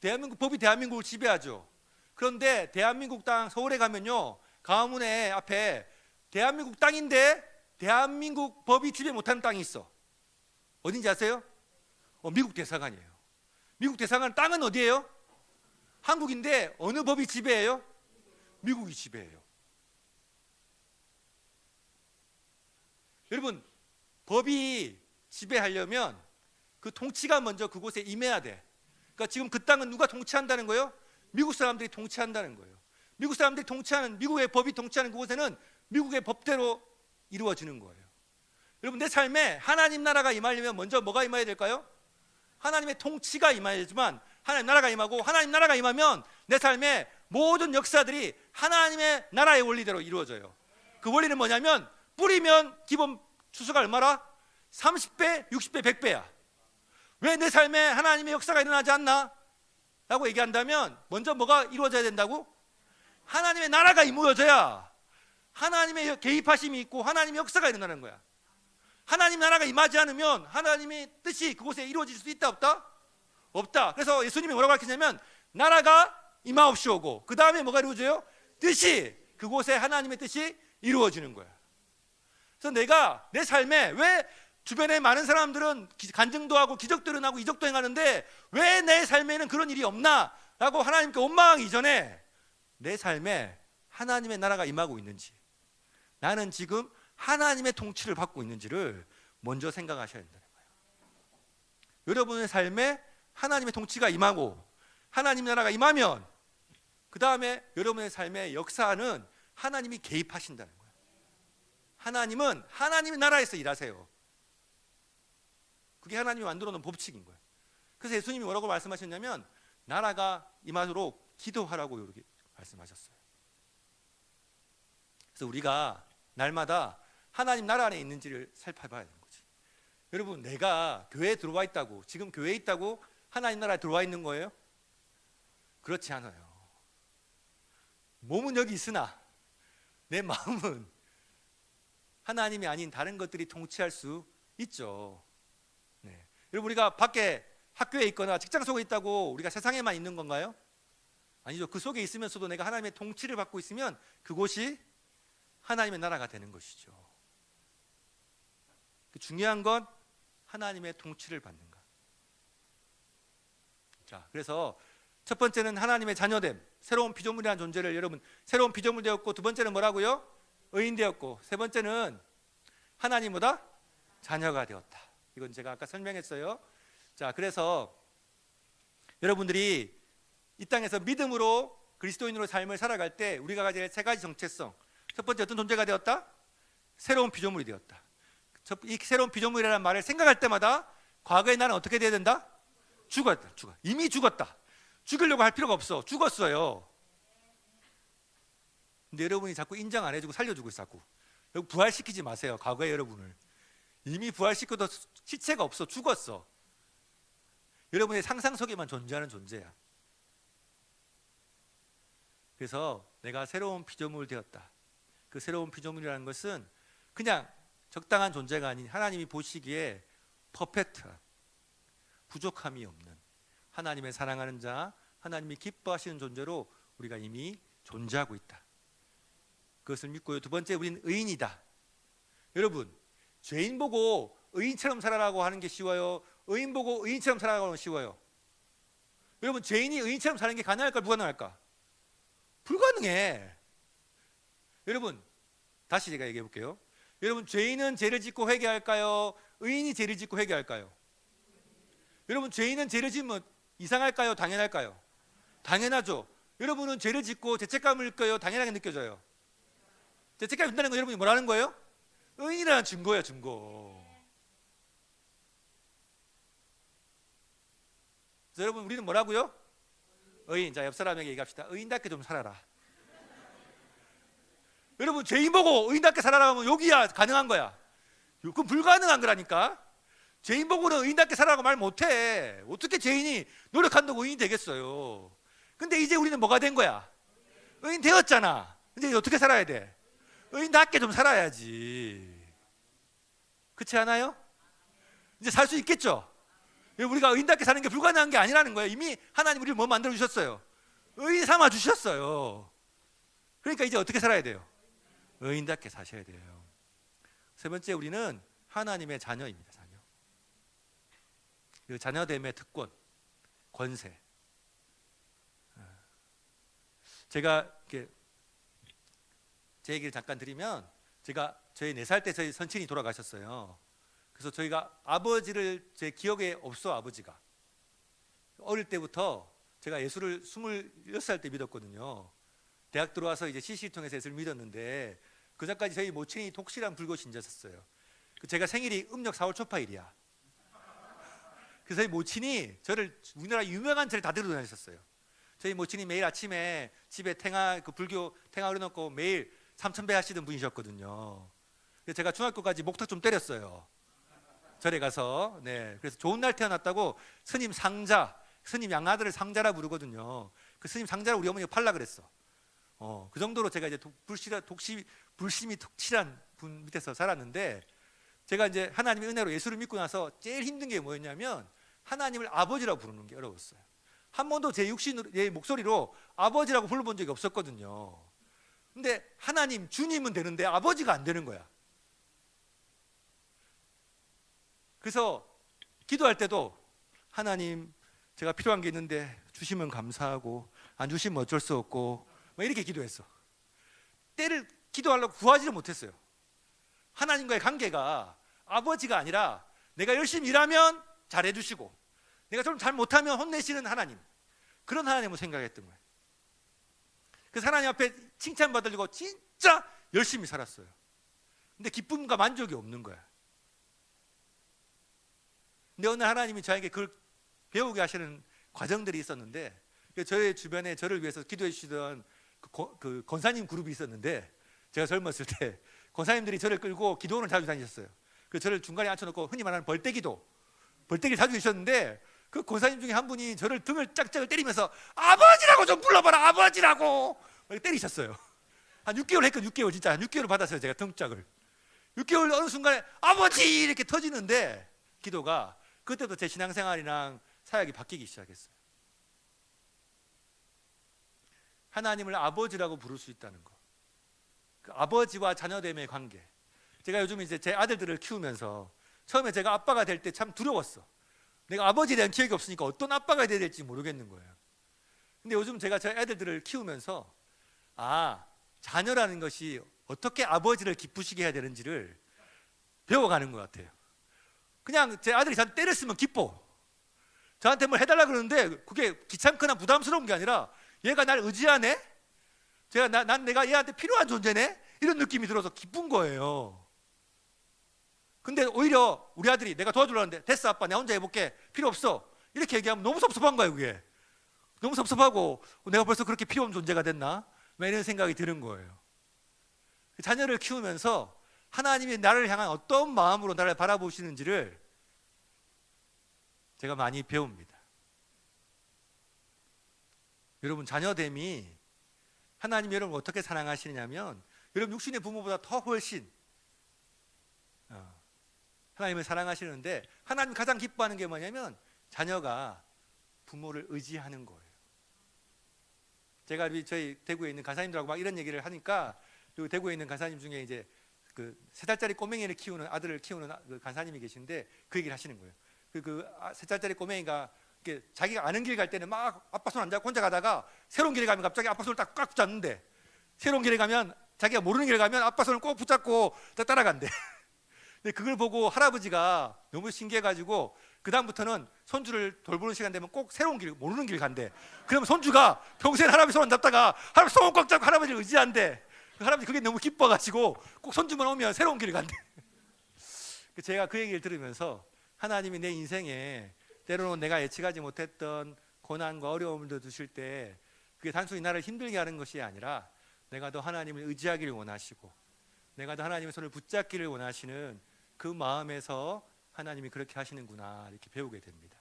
대한민국 법이 대한민국을 지배하죠. 그런데 대한민국 땅 서울에 가면요, 가문의 앞에 대한민국 땅인데 대한민국 법이 지배 못하는 땅이 있어. 어딘지 아세요? 미국 대사관이에요. 미국 대사관 땅은 어디예요? 한국인데 어느 법이 지배해요? 미국이 지배해요. 여러분 법이 지배하려면 그 통치가 먼저 그곳에 임해야 돼. 그러니까 지금 그 땅은 누가 통치한다는 거예요? 미국 사람들이 통치한다는 거예요. 미국 사람들이 통치하는, 미국의 법이 통치하는 그곳에는 미국의 법대로 이루어지는 거예요. 여러분 내 삶에 하나님 나라가 임하려면 먼저 뭐가 임해야 될까요? 하나님의 통치가 임해야지만, 하나님 나라가 임하고 하나님 나라가 임하면 내 삶의 모든 역사들이 하나님의 나라의 원리대로 이루어져요. 그 원리는 뭐냐면 뿌리면 기본 추수가 얼마라? 30배, 60배, 100배야. 왜 내 삶에 하나님의 역사가 일어나지 않나? 라고 얘기한다면 먼저 뭐가 이루어져야 된다고? 하나님의 나라가 이루어져야 하나님의 개입하심이 있고 하나님의 역사가 일어나는 거야. 하나님 나라가 임하지 않으면 하나님의 뜻이 그곳에 이루어질 수 있다 없다? 없다. 그래서 예수님이 뭐라고 가르치냐면 나라가 임하옵시오고 그 다음에 뭐가 이루어져요? 뜻이, 그곳에 하나님의 뜻이 이루어지는 거야. 그래서 내가 내 삶에 왜 주변에 많은 사람들은 간증도 하고 기적도 일어나고 이적도 행하는데 왜 내 삶에는 그런 일이 없나? 라고 하나님께 원망하기 이전에 내 삶에 하나님의 나라가 임하고 있는지, 나는 지금 하나님의 통치를 받고 있는지를 먼저 생각하셔야 된다는 거예요. 여러분의 삶에 하나님의 통치가 임하고 하나님 나라가 임하면 그 다음에 여러분의 삶의 역사는 하나님이 개입하신다는 거예요. 하나님은 하나님의 나라에서 일하세요. 그게 하나님이 만들어 놓은 법칙인 거예요. 그래서 예수님이 뭐라고 말씀하셨냐면 나라가 임하도록 기도하라고 이렇게 말씀하셨어요. 그래서 우리가 날마다 하나님 나라 안에 있는지를 살펴봐야 되는 거지. 여러분, 내가 교회에 들어와 있다고, 지금 교회에 있다고 하나님 나라에 들어와 있는 거예요? 그렇지 않아요. 몸은 여기 있으나 내 마음은 하나님이 아닌 다른 것들이 통치할 수 있죠. 네. 여러분, 우리가 밖에 학교에 있거나 직장 속에 있다고 우리가 세상에만 있는 건가요? 아니죠. 그 속에 있으면서도 내가 하나님의 통치를 받고 있으면 그곳이 하나님의 나라가 되는 것이죠. 중요한 건 하나님의 통치를 받는가. 자, 그래서 첫 번째는 하나님의 자녀됨, 새로운 피조물이라는 존재를 여러분 새로운 피조물 되었고, 두 번째는 뭐라고요? 의인 되었고, 세 번째는 하나님보다 자녀가 되었다. 이건 제가 아까 설명했어요. 자, 그래서 여러분들이 이 땅에서 믿음으로 그리스도인으로 삶을 살아갈 때 우리가 가질 세 가지 정체성. 첫 번째, 어떤 존재가 되었다? 새로운 피조물이 되었다. 이 새로운 피조물이라는 말을 생각할 때마다 과거의 나는 어떻게 돼야 된다? 죽었다. 이미 죽었다. 죽이려고 할 필요가 없어. 죽었어요. 근데 여러분이 자꾸 인정 안 해주고 살려주고 있어. 자꾸 부활시키지 마세요. 과거의 여러분을. 이미 부활시켜도 시체가 없어. 죽었어. 여러분의 상상 속에만 존재하는 존재야. 그래서 내가 새로운 피조물 되었다. 그 새로운 피조물이라는 것은 그냥 적당한 존재가 아닌 하나님이 보시기에 퍼펙트한, 부족함이 없는 하나님의 사랑하는 자, 하나님이 기뻐하시는 존재로 우리가 이미 존재하고 있다. 그것을 믿고요. 두 번째, 우리는 의인이다. 여러분, 죄인 보고 의인처럼 살아라고 하는 게 쉬워요? 의인 보고 의인처럼 살아가는 건 쉬워요? 여러분, 죄인이 의인처럼 사는 게 가능할까 불가능할까? 불가능해. 여러분, 다시 제가 얘기해 볼게요. 여러분, 죄인은 죄를 짓고 회개할까요? 의인이 죄를 짓고 회개할까요? 여러분, 죄인은 죄를 짓면 이상할까요? 당연할까요? 당연하죠. 여러분은 죄를 짓고 죄책감을 느껴요? 당연하게 느껴져요? 죄책감이 든다는 건 여러분이 뭐라는 거예요? 의인이라는 증거예요, 증거. 그래서 여러분, 우리는 뭐라고요? 의인. 자, 옆 사람에게 얘기합시다. 의인답게 좀 살아라. 여러분, 죄인 보고 의인답게 살아라면 여기야 가능한 거야. 그건 불가능한 거라니까. 죄인 보고는 의인답게 살아라고 말 못해. 어떻게 죄인이 노력한다고 의인이 되겠어요? 근데 이제 우리는 뭐가 된 거야? 의인 되었잖아. 이제 어떻게 살아야 돼? 의인답게 좀 살아야지. 그렇지 않아요? 이제 살 수 있겠죠? 우리가 의인답게 사는 게 불가능한 게 아니라는 거예요. 이미 하나님 우리를 뭐 만들어 주셨어요? 의인 삼아 주셨어요. 그러니까 이제 어떻게 살아야 돼요? 의인답게 사셔야 돼요. 세 번째, 우리는 하나님의 자녀입니다. 자녀. 그 자녀됨의 특권, 권세. 제가 이렇게 제 얘기를 잠깐 드리면, 제가 저희 4살 때 저희 선친이 돌아가셨어요. 그래서 저희가 아버지를 제 기억에 없어. 아버지가 어릴 때부터 제가 예수를 26살 때 믿었거든요. 대학 들어와서 이제 CC를 통해서 예수를 믿었는데, 그 전까지 저희 모친이 독실한 불교 신자셨어요. 제가 생일이 음력 4월 초파일이야. 그래서 저희 모친이 저를 우리나라 유명한 절에 다 데리고 다녔었어요. 저희 모친이 매일 아침에 집에 그 불교 탱화 그려놓고 매일 3,000배 하시던 분이셨거든요. 그래서 제가 중학교까지 목탁 좀 때렸어요. 절에 가서. 네. 그래서 좋은 날 태어났다고 스님 상자, 스님 양아들을 상자라 부르거든요. 그 스님 상자를 우리 어머니가 팔라 그랬어. 그 정도로 제가 이제 불심이 독실한 분 밑에서 살았는데, 제가 이제 하나님의 은혜로 예수를 믿고 나서 제일 힘든 게 뭐였냐면 하나님을 아버지라고 부르는 게 어려웠어요. 한 번도 제 목소리로 아버지라고 불러본 적이 없었거든요. 근데 하나님, 주님은 되는데 아버지가 안 되는 거야. 그래서 기도할 때도 하나님, 제가 필요한 게 있는데 주시면 감사하고 안 주시면 어쩔 수 없고 막 이렇게 기도했어. 때를 기도하려고 구하지를 못했어요. 하나님과의 관계가 아버지가 아니라 내가 열심히 일하면 잘해주시고 내가 좀 잘 못하면 혼내시는 하나님, 그런 하나님을 생각했던 거예요. 그래서 하나님 앞에 칭찬받으려고 진짜 열심히 살았어요. 근데 기쁨과 만족이 없는 거야. 근데 오늘 하나님이 저에게 그걸 배우게 하시는 과정들이 있었는데, 저의 주변에 저를 위해서 기도해 주시던 그 권사님 그룹이 있었는데, 제가 젊었을 때 권사님들이 저를 끌고 기도원을 자주 다니셨어요. 그래서 저를 중간에 앉혀놓고 흔히 말하는 벌떼기를 자주 주셨는데, 그 권사님 중에 한 분이 저를 등을 짝짝을 때리면서 아버지라고 좀 불러봐라, 아버지라고 이렇게 때리셨어요. 한 6개월 했거든요. 6개월 진짜 한 6개월 받았어요. 제가 등짝을 6개월 어느 순간에 아버지 이렇게 터지는데, 기도가 그때부터 제 신앙생활이랑 사역이 바뀌기 시작했어요. 하나님을 아버지라고 부를 수 있다는 거, 그 아버지와 자녀됨의 관계. 제가 요즘 이제 제 아들들을 키우면서 처음에 제가 아빠가 될 때 참 두려웠어. 내가 아버지에 대한 기억이 없으니까 어떤 아빠가 돼야 될지 모르겠는 거예요. 근데 요즘 제가 제 아들들을 키우면서 자녀라는 것이 어떻게 아버지를 기쁘시게 해야 되는지를 배워가는 것 같아요. 그냥 제 아들이 저한테 때렸으면 기뻐. 저한테 뭘 해달라 그러는데 그게 귀찮거나 부담스러운 게 아니라 얘가 날 의지하네? 내가 얘한테 필요한 존재네? 이런 느낌이 들어서 기쁜 거예요. 근데 오히려 우리 아들이 내가 도와주려는데 됐어 아빠 내가 혼자 해볼게 필요 없어 이렇게 얘기하면 너무 섭섭한 거예요. 그게 너무 섭섭하고 내가 벌써 그렇게 필요 없는 존재가 됐나? 이런 생각이 드는 거예요. 자녀를 키우면서 하나님이 나를 향한 어떤 마음으로 나를 바라보시는지를 제가 많이 배웁니다. 여러분, 자녀됨이 하나님이 여러분을 어떻게 사랑하시느냐면, 여러분 육신의 부모보다 더 훨씬 하나님을 사랑하시는데, 하나님 가장 기뻐하는 게 뭐냐면 자녀가 부모를 의지하는 거예요. 제가 저희 대구에 있는 간사님들하고 막 이런 얘기를 하니까, 그리고 대구에 있는 간사님 중에 이제 그 3살짜리 꼬맹이를 키우는 아들을 키우는 그 간사님이 계신데 그 얘기를 하시는 거예요. 3살짜리 꼬맹이가 자기가 아는 길 갈 때는 막 아빠 손 안 잡고 혼자 가다가 새로운 길에 가면 갑자기 아빠 손을 딱 꽉 붙잡는데, 새로운 길에 가면 자기가 모르는 길에 가면 아빠 손을 꼭 붙잡고 따라간대. 근데 그걸 보고 할아버지가 너무 신기해가지고 그 다음부터는 손주를 돌보는 시간 되면 꼭 새로운 길, 모르는 길 간대. 그러면 손주가 평생 할아버지 손 안 잡다가 할아버지 손 꽉 잡고 할아버지를 의지한대. 그 할아버지 그게 너무 기뻐가지고 꼭 손주만 오면 새로운 길을 간대. 제가 그 얘기를 들으면서 하나님이 내 인생에 때로는 내가 예측하지 못했던 고난과 어려움을 주실 때, 그게 단순히 나를 힘들게 하는 것이 아니라 내가 더 하나님을 의지하기를 원하시고 내가 더 하나님의 손을 붙잡기를 원하시는 그 마음에서 하나님이 그렇게 하시는구나, 이렇게 배우게 됩니다.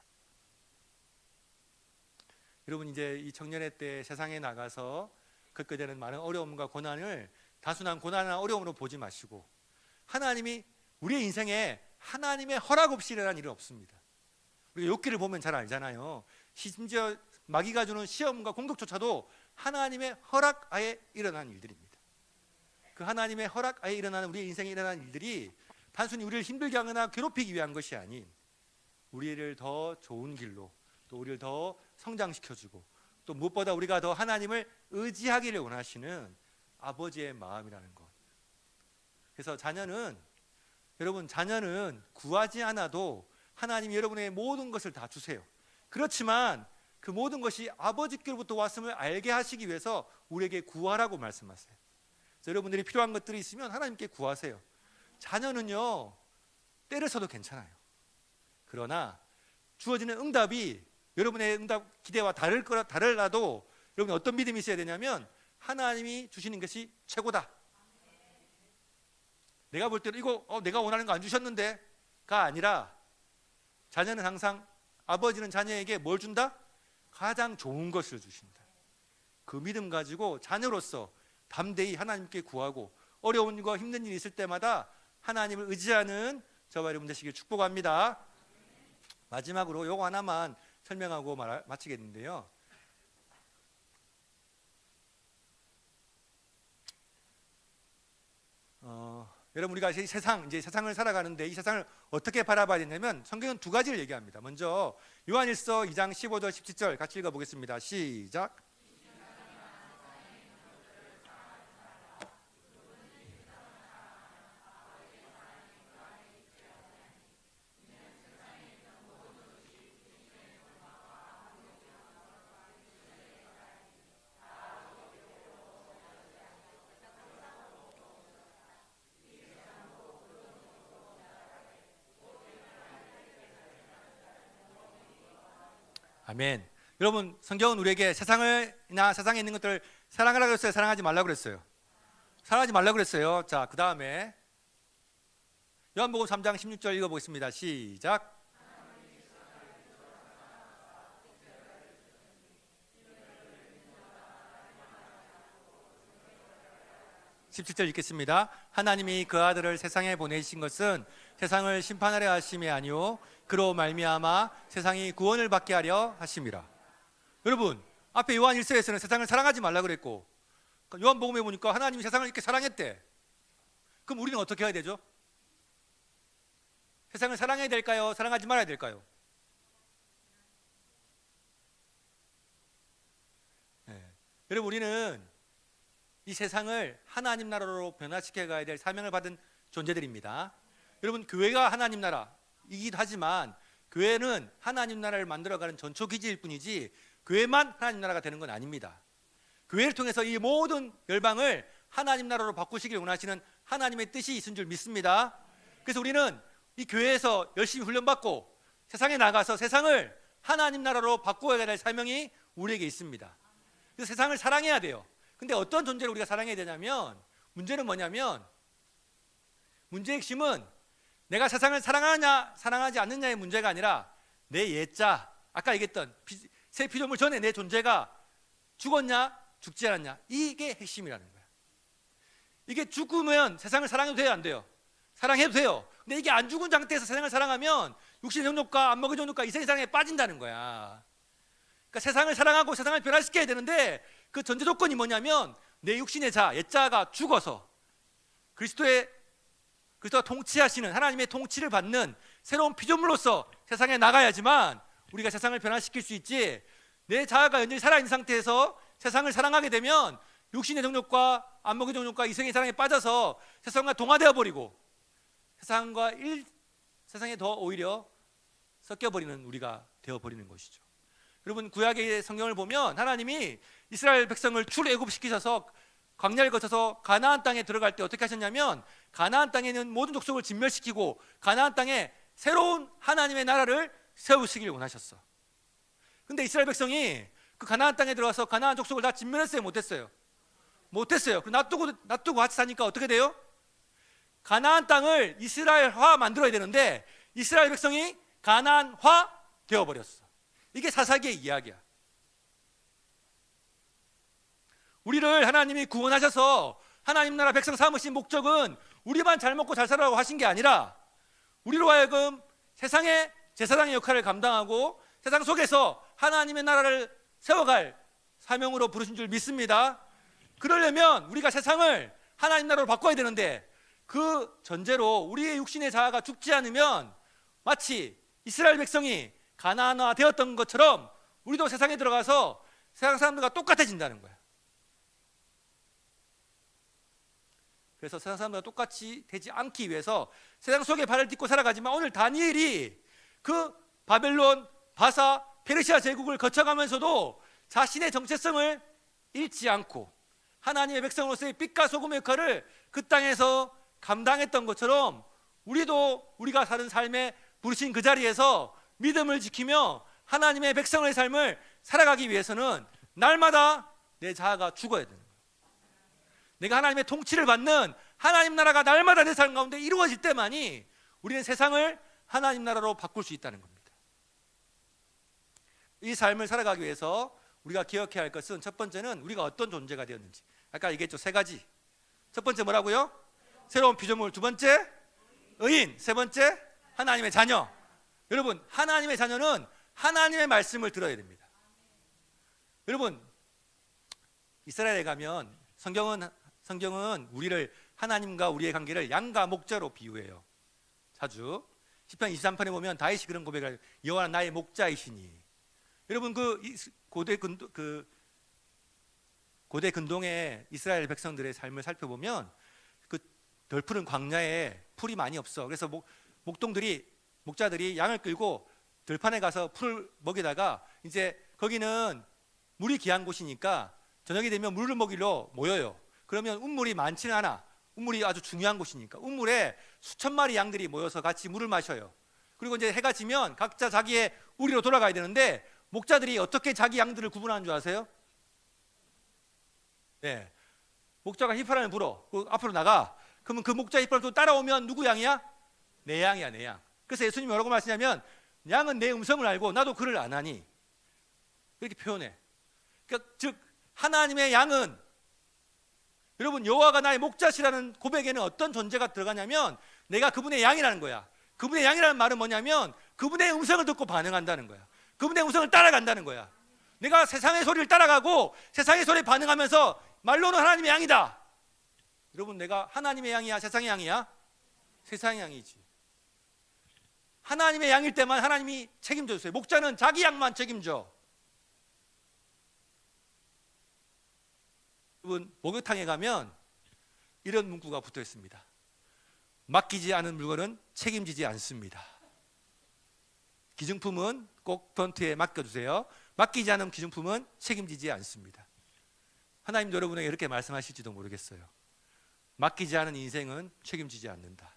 여러분, 이제 이 청년의 때 세상에 나가서 겪게 되는 많은 어려움과 고난을 단순한 고난이나 어려움으로 보지 마시고, 하나님이 우리의 인생에 하나님의 허락 없이 일어난 일은 없습니다. 우리가 욥기를 보면 잘 알잖아요. 심지어 마귀가 주는 시험과 공격조차도 하나님의 허락하에 일어난 일들입니다. 그 하나님의 허락하에 일어나는 우리의 인생에 일어난 일들이 단순히 우리를 힘들게 하거나 괴롭히기 위한 것이 아닌, 우리를 더 좋은 길로, 또 우리를 더 성장시켜주고, 또 무엇보다 우리가 더 하나님을 의지하기를 원하시는 아버지의 마음이라는 것. 그래서 여러분, 자녀는 구하지 않아도 하나님이 여러분의 모든 것을 다 주세요. 그렇지만 그 모든 것이 아버지께로부터 왔음을 알게 하시기 위해서 우리에게 구하라고 말씀하세요. 그래서 여러분들이 필요한 것들이 있으면 하나님께 구하세요. 자녀는요, 때려서도 괜찮아요. 그러나 주어지는 응답이 여러분의 응답 기대와 다르라도 여러분이 어떤 믿음이 있어야 되냐면, 하나님이 주시는 것이 최고다. 내가 볼 때는 이거 내가 원하는 거 안 주셨는데가 아니라, 자녀는 항상, 아버지는 자녀에게 뭘 준다? 가장 좋은 것을 주신다. 그 믿음 가지고 자녀로서 담대히 하나님께 구하고 어려운 일과 힘든 일이 있을 때마다 하나님을 의지하는 저와 여러분 되시길 축복합니다. 마지막으로 요거 하나만 설명하고 마치겠는데요. 여러분, 우리가 이제 세상을 살아가는데 이 세상을 어떻게 바라봐야 되냐면, 성경은 두 가지를 얘기합니다. 먼저 요한일서 2장 15절 17절 같이 읽어보겠습니다. 시작. 아멘. 여러분, 성경은 우리에게 세상을나 세상에 있는 것들을 사랑하라고 그랬어요? 사랑하지 말라고 그랬어요? 사랑하지 말라고 그랬어요. 자, 그 다음에 요한복음 3장 16절 읽어보겠습니다. 시작. 17절 읽겠습니다. 하나님이 그 아들을 세상에 보내신 것은 세상을 심판하려 하심이 아니요 그로 말미암아 세상이 구원을 받게 하려 하심이라. 여러분, 앞에 요한 1서에서는 세상을 사랑하지 말라 그랬고, 요한복음에 보니까 하나님이 세상을 이렇게 사랑했대. 그럼 우리는 어떻게 해야 되죠? 세상을 사랑해야 될까요? 사랑하지 말아야 될까요? 네. 여러분, 우리는 이 세상을 하나님 나라로 변화시켜 가야 될 사명을 받은 존재들입니다. 여러분, 교회가 하나님 나라이기도 하지만 교회는 하나님 나라를 만들어가는 전초기지일 뿐이지 교회만 하나님 나라가 되는 건 아닙니다. 교회를 통해서 이 모든 열방을 하나님 나라로 바꾸시길 원하시는 하나님의 뜻이 있은 줄 믿습니다. 그래서 우리는 이 교회에서 열심히 훈련받고 세상에 나가서 세상을 하나님 나라로 바꾸어야 될 사명이 우리에게 있습니다. 그래서 세상을 사랑해야 돼요. 근데 어떤 존재를 우리가 사랑해야 되냐면, 문제는 뭐냐면, 문제의 핵심은 내가 세상을 사랑하냐 사랑하지 않느냐의 문제가 아니라 내 옛자, 아까 얘기했던 새 피조물 전에 내 존재가 죽었냐 죽지 않았냐, 이게 핵심이라는 거야. 이게 죽으면 세상을 사랑해도 돼요, 안 돼요? 사랑해도 돼요. 근데 이게 안 죽은 상태에서 세상을 사랑하면 육신의 정욕과 안목의 정욕과 이성의 사랑에 빠진다는 거야. 그러니까 세상을 사랑하고 세상을 변화시켜야 되는데 그 전제 조건이 뭐냐면 내 육신의 자, 옛자가 죽어서 그리스도가 통치하시는 하나님의 통치를 받는 새로운 피조물로서 세상에 나가야지만 우리가 세상을 변화시킬 수 있지, 내 자아가 여전히 살아있는 상태에서 세상을 사랑하게 되면 육신의 정욕과 안목의 정욕과 이성의 사랑에 빠져서 세상과 동화되어 버리고 세상에 더 오히려 섞여버리는 우리가 되어버리는 것이죠. 여러분, 구약의 성경을 보면 하나님이 이스라엘 백성을 출애굽시키셔서 광야를 거쳐서 가나안 땅에 들어갈 때 어떻게 하셨냐면, 가나안 땅에는 모든 족속을 진멸시키고 가나안 땅에 새로운 하나님의 나라를 세우시길 원하셨어. 근데 이스라엘 백성이 그 가나안 땅에 들어가서 가나안 족속을 다 진멸했어요? 못했어요? 못했어요. 놔두고 같이 사니까 어떻게 돼요? 가나안 땅을 이스라엘화 만들어야 되는데 이스라엘 백성이 가나안화 되어버렸어. 이게 사사기의 이야기야. 우리를 하나님이 구원하셔서 하나님 나라 백성 삼으신 목적은 우리만 잘 먹고 잘 살라고 하신 게 아니라 우리로 하여금 세상의 제사장의 역할을 감당하고 세상 속에서 하나님의 나라를 세워갈 사명으로 부르신 줄 믿습니다. 그러려면 우리가 세상을 하나님 나라로 바꿔야 되는데 그 전제로 우리의 육신의 자아가 죽지 않으면 마치 이스라엘 백성이 가나안화 되었던 것처럼 우리도 세상에 들어가서 세상 사람들과 똑같아진다는 거야. 그래서 세상 사람들과 똑같이 되지 않기 위해서 세상 속에 발을 딛고 살아가지만 오늘 다니엘이 그 바벨론, 바사, 페르시아 제국을 거쳐가면서도 자신의 정체성을 잃지 않고 하나님의 백성으로서의 빛과 소금의 역할을 그 땅에서 감당했던 것처럼 우리도 우리가 사는 삶에 부르신 그 자리에서 믿음을 지키며 하나님의 백성의 삶을 살아가기 위해서는 날마다 내 자아가 죽어야 되는 거예요. 내가 하나님의 통치를 받는 하나님 나라가 날마다 내 삶 가운데 이루어질 때만이 우리는 세상을 하나님 나라로 바꿀 수 있다는 겁니다. 이 삶을 살아가기 위해서 우리가 기억해야 할 것은, 첫 번째는 우리가 어떤 존재가 되었는지. 아까 얘기했죠, 세 가지. 첫 번째 뭐라고요? 새로운 피조물. 두 번째 의인. 세 번째 하나님의 자녀. 여러분, 하나님의 자녀는 하나님의 말씀을 들어야 됩니다. 여러분, 이스라엘에 가면 성경은 우리를, 하나님과 우리의 관계를 양과 목자로 비유해요. 자주 시편 23편에 보면 다윗이 그런 고백을 해요. 여호와는 나의 목자이시니. 여러분, 고대 근동의 이스라엘 백성들의 삶을 살펴보면 그 덜푸른 광야에 풀이 많이 없어. 그래서 목자들이 양을 끌고 들판에 가서 풀을 먹이다가 이제 거기는 물이 귀한 곳이니까 저녁이 되면 물을 먹이러 모여요. 그러면 운물이 많지는 않아. 운물이 아주 중요한 곳이니까 운물에 수천 마리 양들이 모여서 같이 물을 마셔요. 그리고 이제 해가 지면 각자 자기의 우리로 돌아가야 되는데 목자들이 어떻게 자기 양들을 구분하는 줄 아세요? 네. 목자가 휘파람을 불어. 그 앞으로 나가. 그러면 그 목자 휘파람 또 따라오면 누구 양이야? 내 양이야, 내 양. 그래서 예수님이 뭐라고 말씀하냐면 양은 내 음성을 알고 나도 그를 안 하니. 그렇게 표현해. 그러니까 즉 하나님의 양은, 여러분 여호와가 나의 목자시라는 고백에는 어떤 존재가 들어가냐면 내가 그분의 양이라는 거야. 그분의 양이라는 말은 뭐냐면 그분의 음성을 듣고 반응한다는 거야. 그분의 음성을 따라간다는 거야. 내가 세상의 소리를 따라가고 세상의 소리에 반응하면서 말로는 하나님의 양이다. 여러분 내가 하나님의 양이야, 세상의 양이야? 세상의 양이지. 하나님의 양일 때만 하나님이 책임져 주세요. 목자는 자기 양만 책임져. 여러분 목욕탕에 가면 이런 문구가 붙어 있습니다. 맡기지 않은 물건은 책임지지 않습니다. 기증품은 꼭 프런트에 맡겨주세요. 맡기지 않은 기증품은 책임지지 않습니다. 하나님도 여러분에게 이렇게 말씀하실지도 모르겠어요. 맡기지 않은 인생은 책임지지 않는다.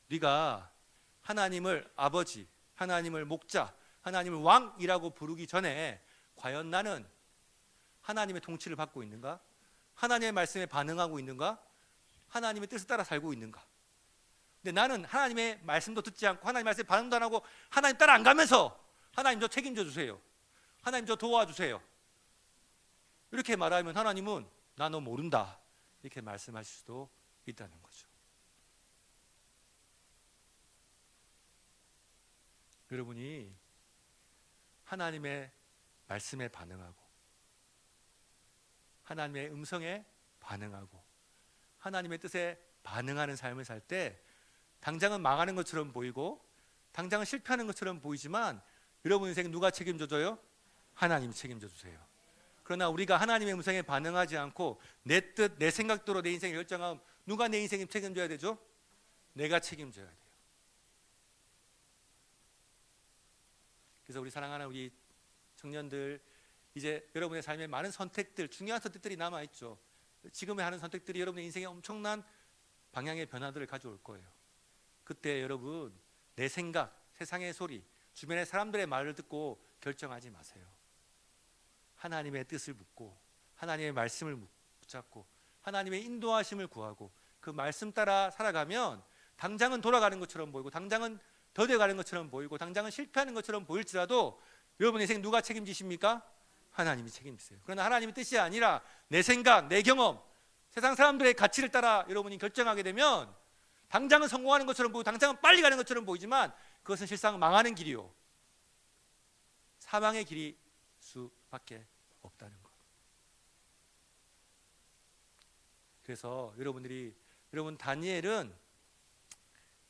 우리가 하나님을 아버지, 하나님을 목자, 하나님을 왕이라고 부르기 전에 과연 나는 하나님의 통치를 받고 있는가? 하나님의 말씀에 반응하고 있는가? 하나님의 뜻을 따라 살고 있는가? 근데 나는 하나님의 말씀도 듣지 않고 하나님의 말씀에 반응도 안 하고 하나님 따라 안 가면서 하나님 저 책임져 주세요, 하나님 저 도와주세요, 이렇게 말하면 하나님은 나 너 모른다 이렇게 말씀하실 수도 있다는 거죠. 여러분이 하나님의 말씀에 반응하고 하나님의 음성에 반응하고 하나님의 뜻에 반응하는 삶을 살 때 당장은 망하는 것처럼 보이고 당장은 실패하는 것처럼 보이지만 여러분 인생 누가 책임져 줘요? 하나님이 책임져 주세요. 그러나 우리가 하나님의 음성에 반응하지 않고 내 뜻, 내 생각대로 내 인생을 결정하면 누가 내 인생을 책임져야 되죠? 내가 책임져야 돼요. 그래서 우리 사랑하는 우리 청년들, 이제 여러분의 삶에 많은 선택들, 중요한 선택들이 남아있죠. 지금의 하는 선택들이 여러분의 인생에 엄청난 방향의 변화들을 가져올 거예요. 그때 여러분 내 생각, 세상의 소리, 주변의 사람들의 말을 듣고 결정하지 마세요. 하나님의 뜻을 묻고 하나님의 말씀을 붙잡고 하나님의 인도하심을 구하고 그 말씀 따라 살아가면 당장은 돌아가는 것처럼 보이고 당장은 더뎌가는 것처럼 보이고 당장은 실패하는 것처럼 보일지라도 여러분 인생 누가 책임지십니까? 하나님이 책임지세요. 그러나 하나님의 뜻이 아니라 내 생각, 내 경험, 세상 사람들의 가치를 따라 여러분이 결정하게 되면 당장은 성공하는 것처럼 보이고 당장은 빨리 가는 것처럼 보이지만 그것은 실상 망하는 길이요 사망의 길이 수밖에 없다는 것. 그래서 여러분 다니엘은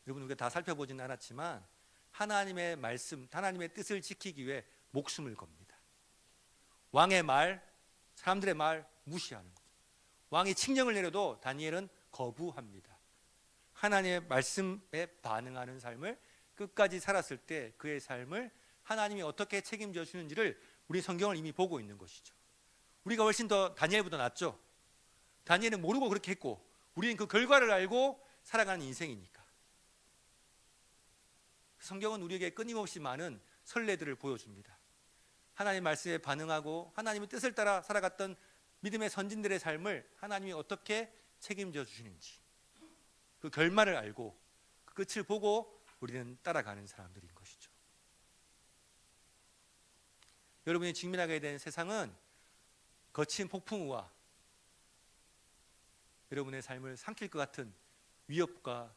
여러분 우리가 다 살펴보지는 않았지만 하나님의 말씀, 하나님의 뜻을 지키기 위해 목숨을 겁니다. 왕의 말, 사람들의 말 무시하는 거죠. 왕이 칙령을 내려도 다니엘은 거부합니다. 하나님의 말씀에 반응하는 삶을 끝까지 살았을 때 그의 삶을 하나님이 어떻게 책임져 주는지를 우리 성경을 이미 보고 있는 것이죠. 우리가 훨씬 더 다니엘보다 낫죠. 다니엘은 모르고 그렇게 했고 우리는 그 결과를 알고 살아가는 인생이니까. 성경은 우리에게 끊임없이 많은 선례들을 보여줍니다. 하나님의 말씀에 반응하고 하나님의 뜻을 따라 살아갔던 믿음의 선진들의 삶을 하나님이 어떻게 책임져 주시는지 그 결말을 알고 그 끝을 보고 우리는 따라가는 사람들인 것이죠. 여러분이 직면하게 된 세상은 거친 폭풍우와 여러분의 삶을 삼킬 것 같은 위협과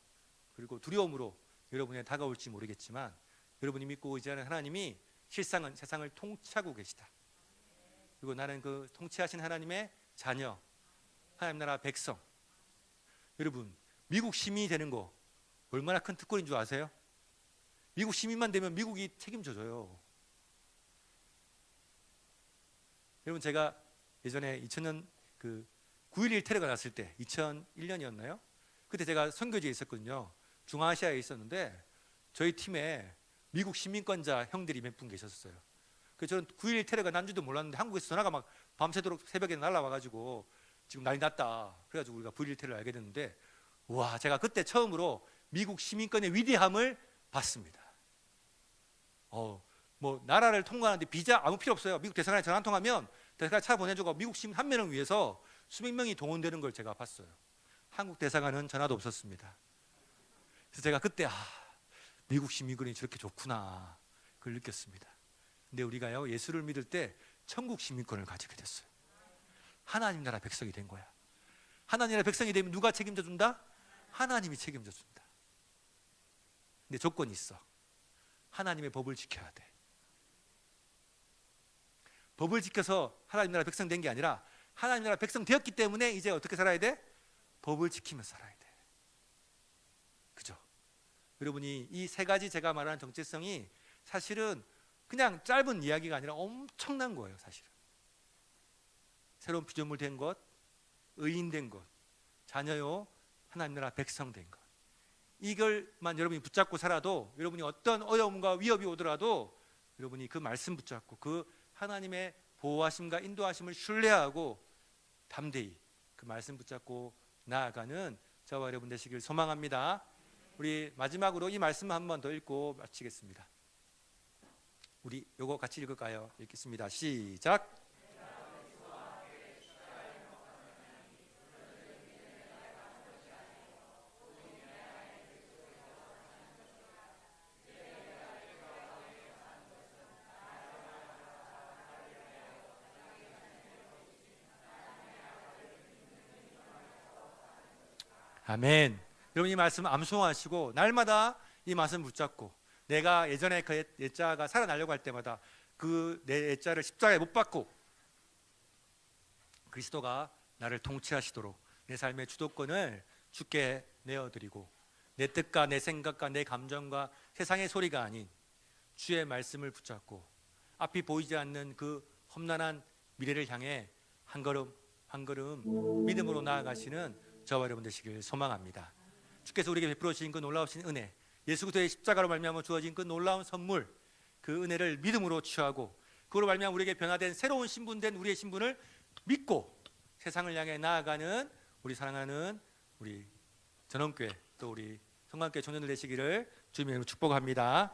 그리고 두려움으로 여러분에 다가올지 모르겠지만 여러분이 믿고 의지하는 하나님이 실상은 세상을 통치하고 계시다. 그리고 나는 그 통치하신 하나님의 자녀, 하나님 나라 백성. 여러분 미국 시민이 되는 거 얼마나 큰 특권인 줄 아세요? 미국 시민만 되면 미국이 책임져줘요. 여러분 제가 예전에 2000년 그 9.11 테러가 났을 때 2001년이었나요? 그때 제가 선교지에 있었거든요. 중앙아시아에 있었는데 저희 팀에 미국 시민권자 형들이 몇 분 계셨어요. 그래서 저는 9.11 테러가 난 줄도 몰랐는데 한국에서 전화가 막 밤새도록 새벽에 날라와가지고 지금 난리 났다. 그래가지고 우리가 9.11 테러를 알게 됐는데 와 제가 그때 처음으로 미국 시민권의 위대함을 봤습니다. 뭐 나라를 통과하는데 비자 아무 필요 없어요. 미국 대사관에 전화 한 통하면 대사관 차 보내주고 미국 시민 한 명을 위해서 수백 명이 동원되는 걸 제가 봤어요. 한국 대사관은 전화도 없었습니다. 그래서 제가 그때 미국 시민권이 저렇게 좋구나 그걸 느꼈습니다. 근데 우리가요 예수를 믿을 때 천국 시민권을 가지게 됐어요. 하나님 나라 백성이 된 거야. 하나님 나라 백성이 되면 누가 책임져 준다? 하나님이 책임져 준다. 근데 조건이 있어. 하나님의 법을 지켜야 돼. 법을 지켜서 하나님 나라 백성 된 게 아니라 하나님 나라 백성 되었기 때문에 이제 어떻게 살아야 돼? 법을 지키면서 살아야 돼. 그죠? 여러분이 이 세 가지 제가 말하는 정체성이 사실은 그냥 짧은 이야기가 아니라 엄청난 거예요. 사실은 새로운 피조물 된 것, 의인 된 것, 자녀요 하나님 나라 백성 된 것, 이걸만 여러분이 붙잡고 살아도 여러분이 어떤 어려움과 위협이 오더라도 여러분이 그 말씀 붙잡고 그 하나님의 보호하심과 인도하심을 신뢰하고 담대히 그 말씀 붙잡고 나아가는 저와 여러분 되시길 소망합니다. 우리 마지막으로 이 말씀 한 번 더 읽고 마치겠습니다. 우리 요거 같이 읽을까요? 읽겠습니다. 시작. 아멘. 여러분 이 말씀 암송하시고 날마다 이 말씀 붙잡고 내가 예전에 그 옛자가 살아나려고 할 때마다 그 내 옛자를 십자가에 못 박고 그리스도가 나를 통치하시도록 내 삶의 주도권을 주께 내어드리고 내 뜻과 내 생각과 내 감정과 세상의 소리가 아닌 주의 말씀을 붙잡고 앞이 보이지 않는 그 험난한 미래를 향해 한 걸음 한 걸음 믿음으로 나아가시는 저와 여러분 되시길 소망합니다. 주께서 우리에게 베풀어 주신 그 놀라우신 은혜, 예수 그리스도의 십자가로 말미암아 주어진 그 놀라운 선물, 그 은혜를 믿음으로 취하고 그로 말미암아 우리에게 변화된 새로운 신분된 우리의 신분을 믿고 세상을 향해 나아가는 우리 사랑하는 우리 전원교회 또 우리 성관교회 청년들 되시기를 주님의 이름으로 축복합니다.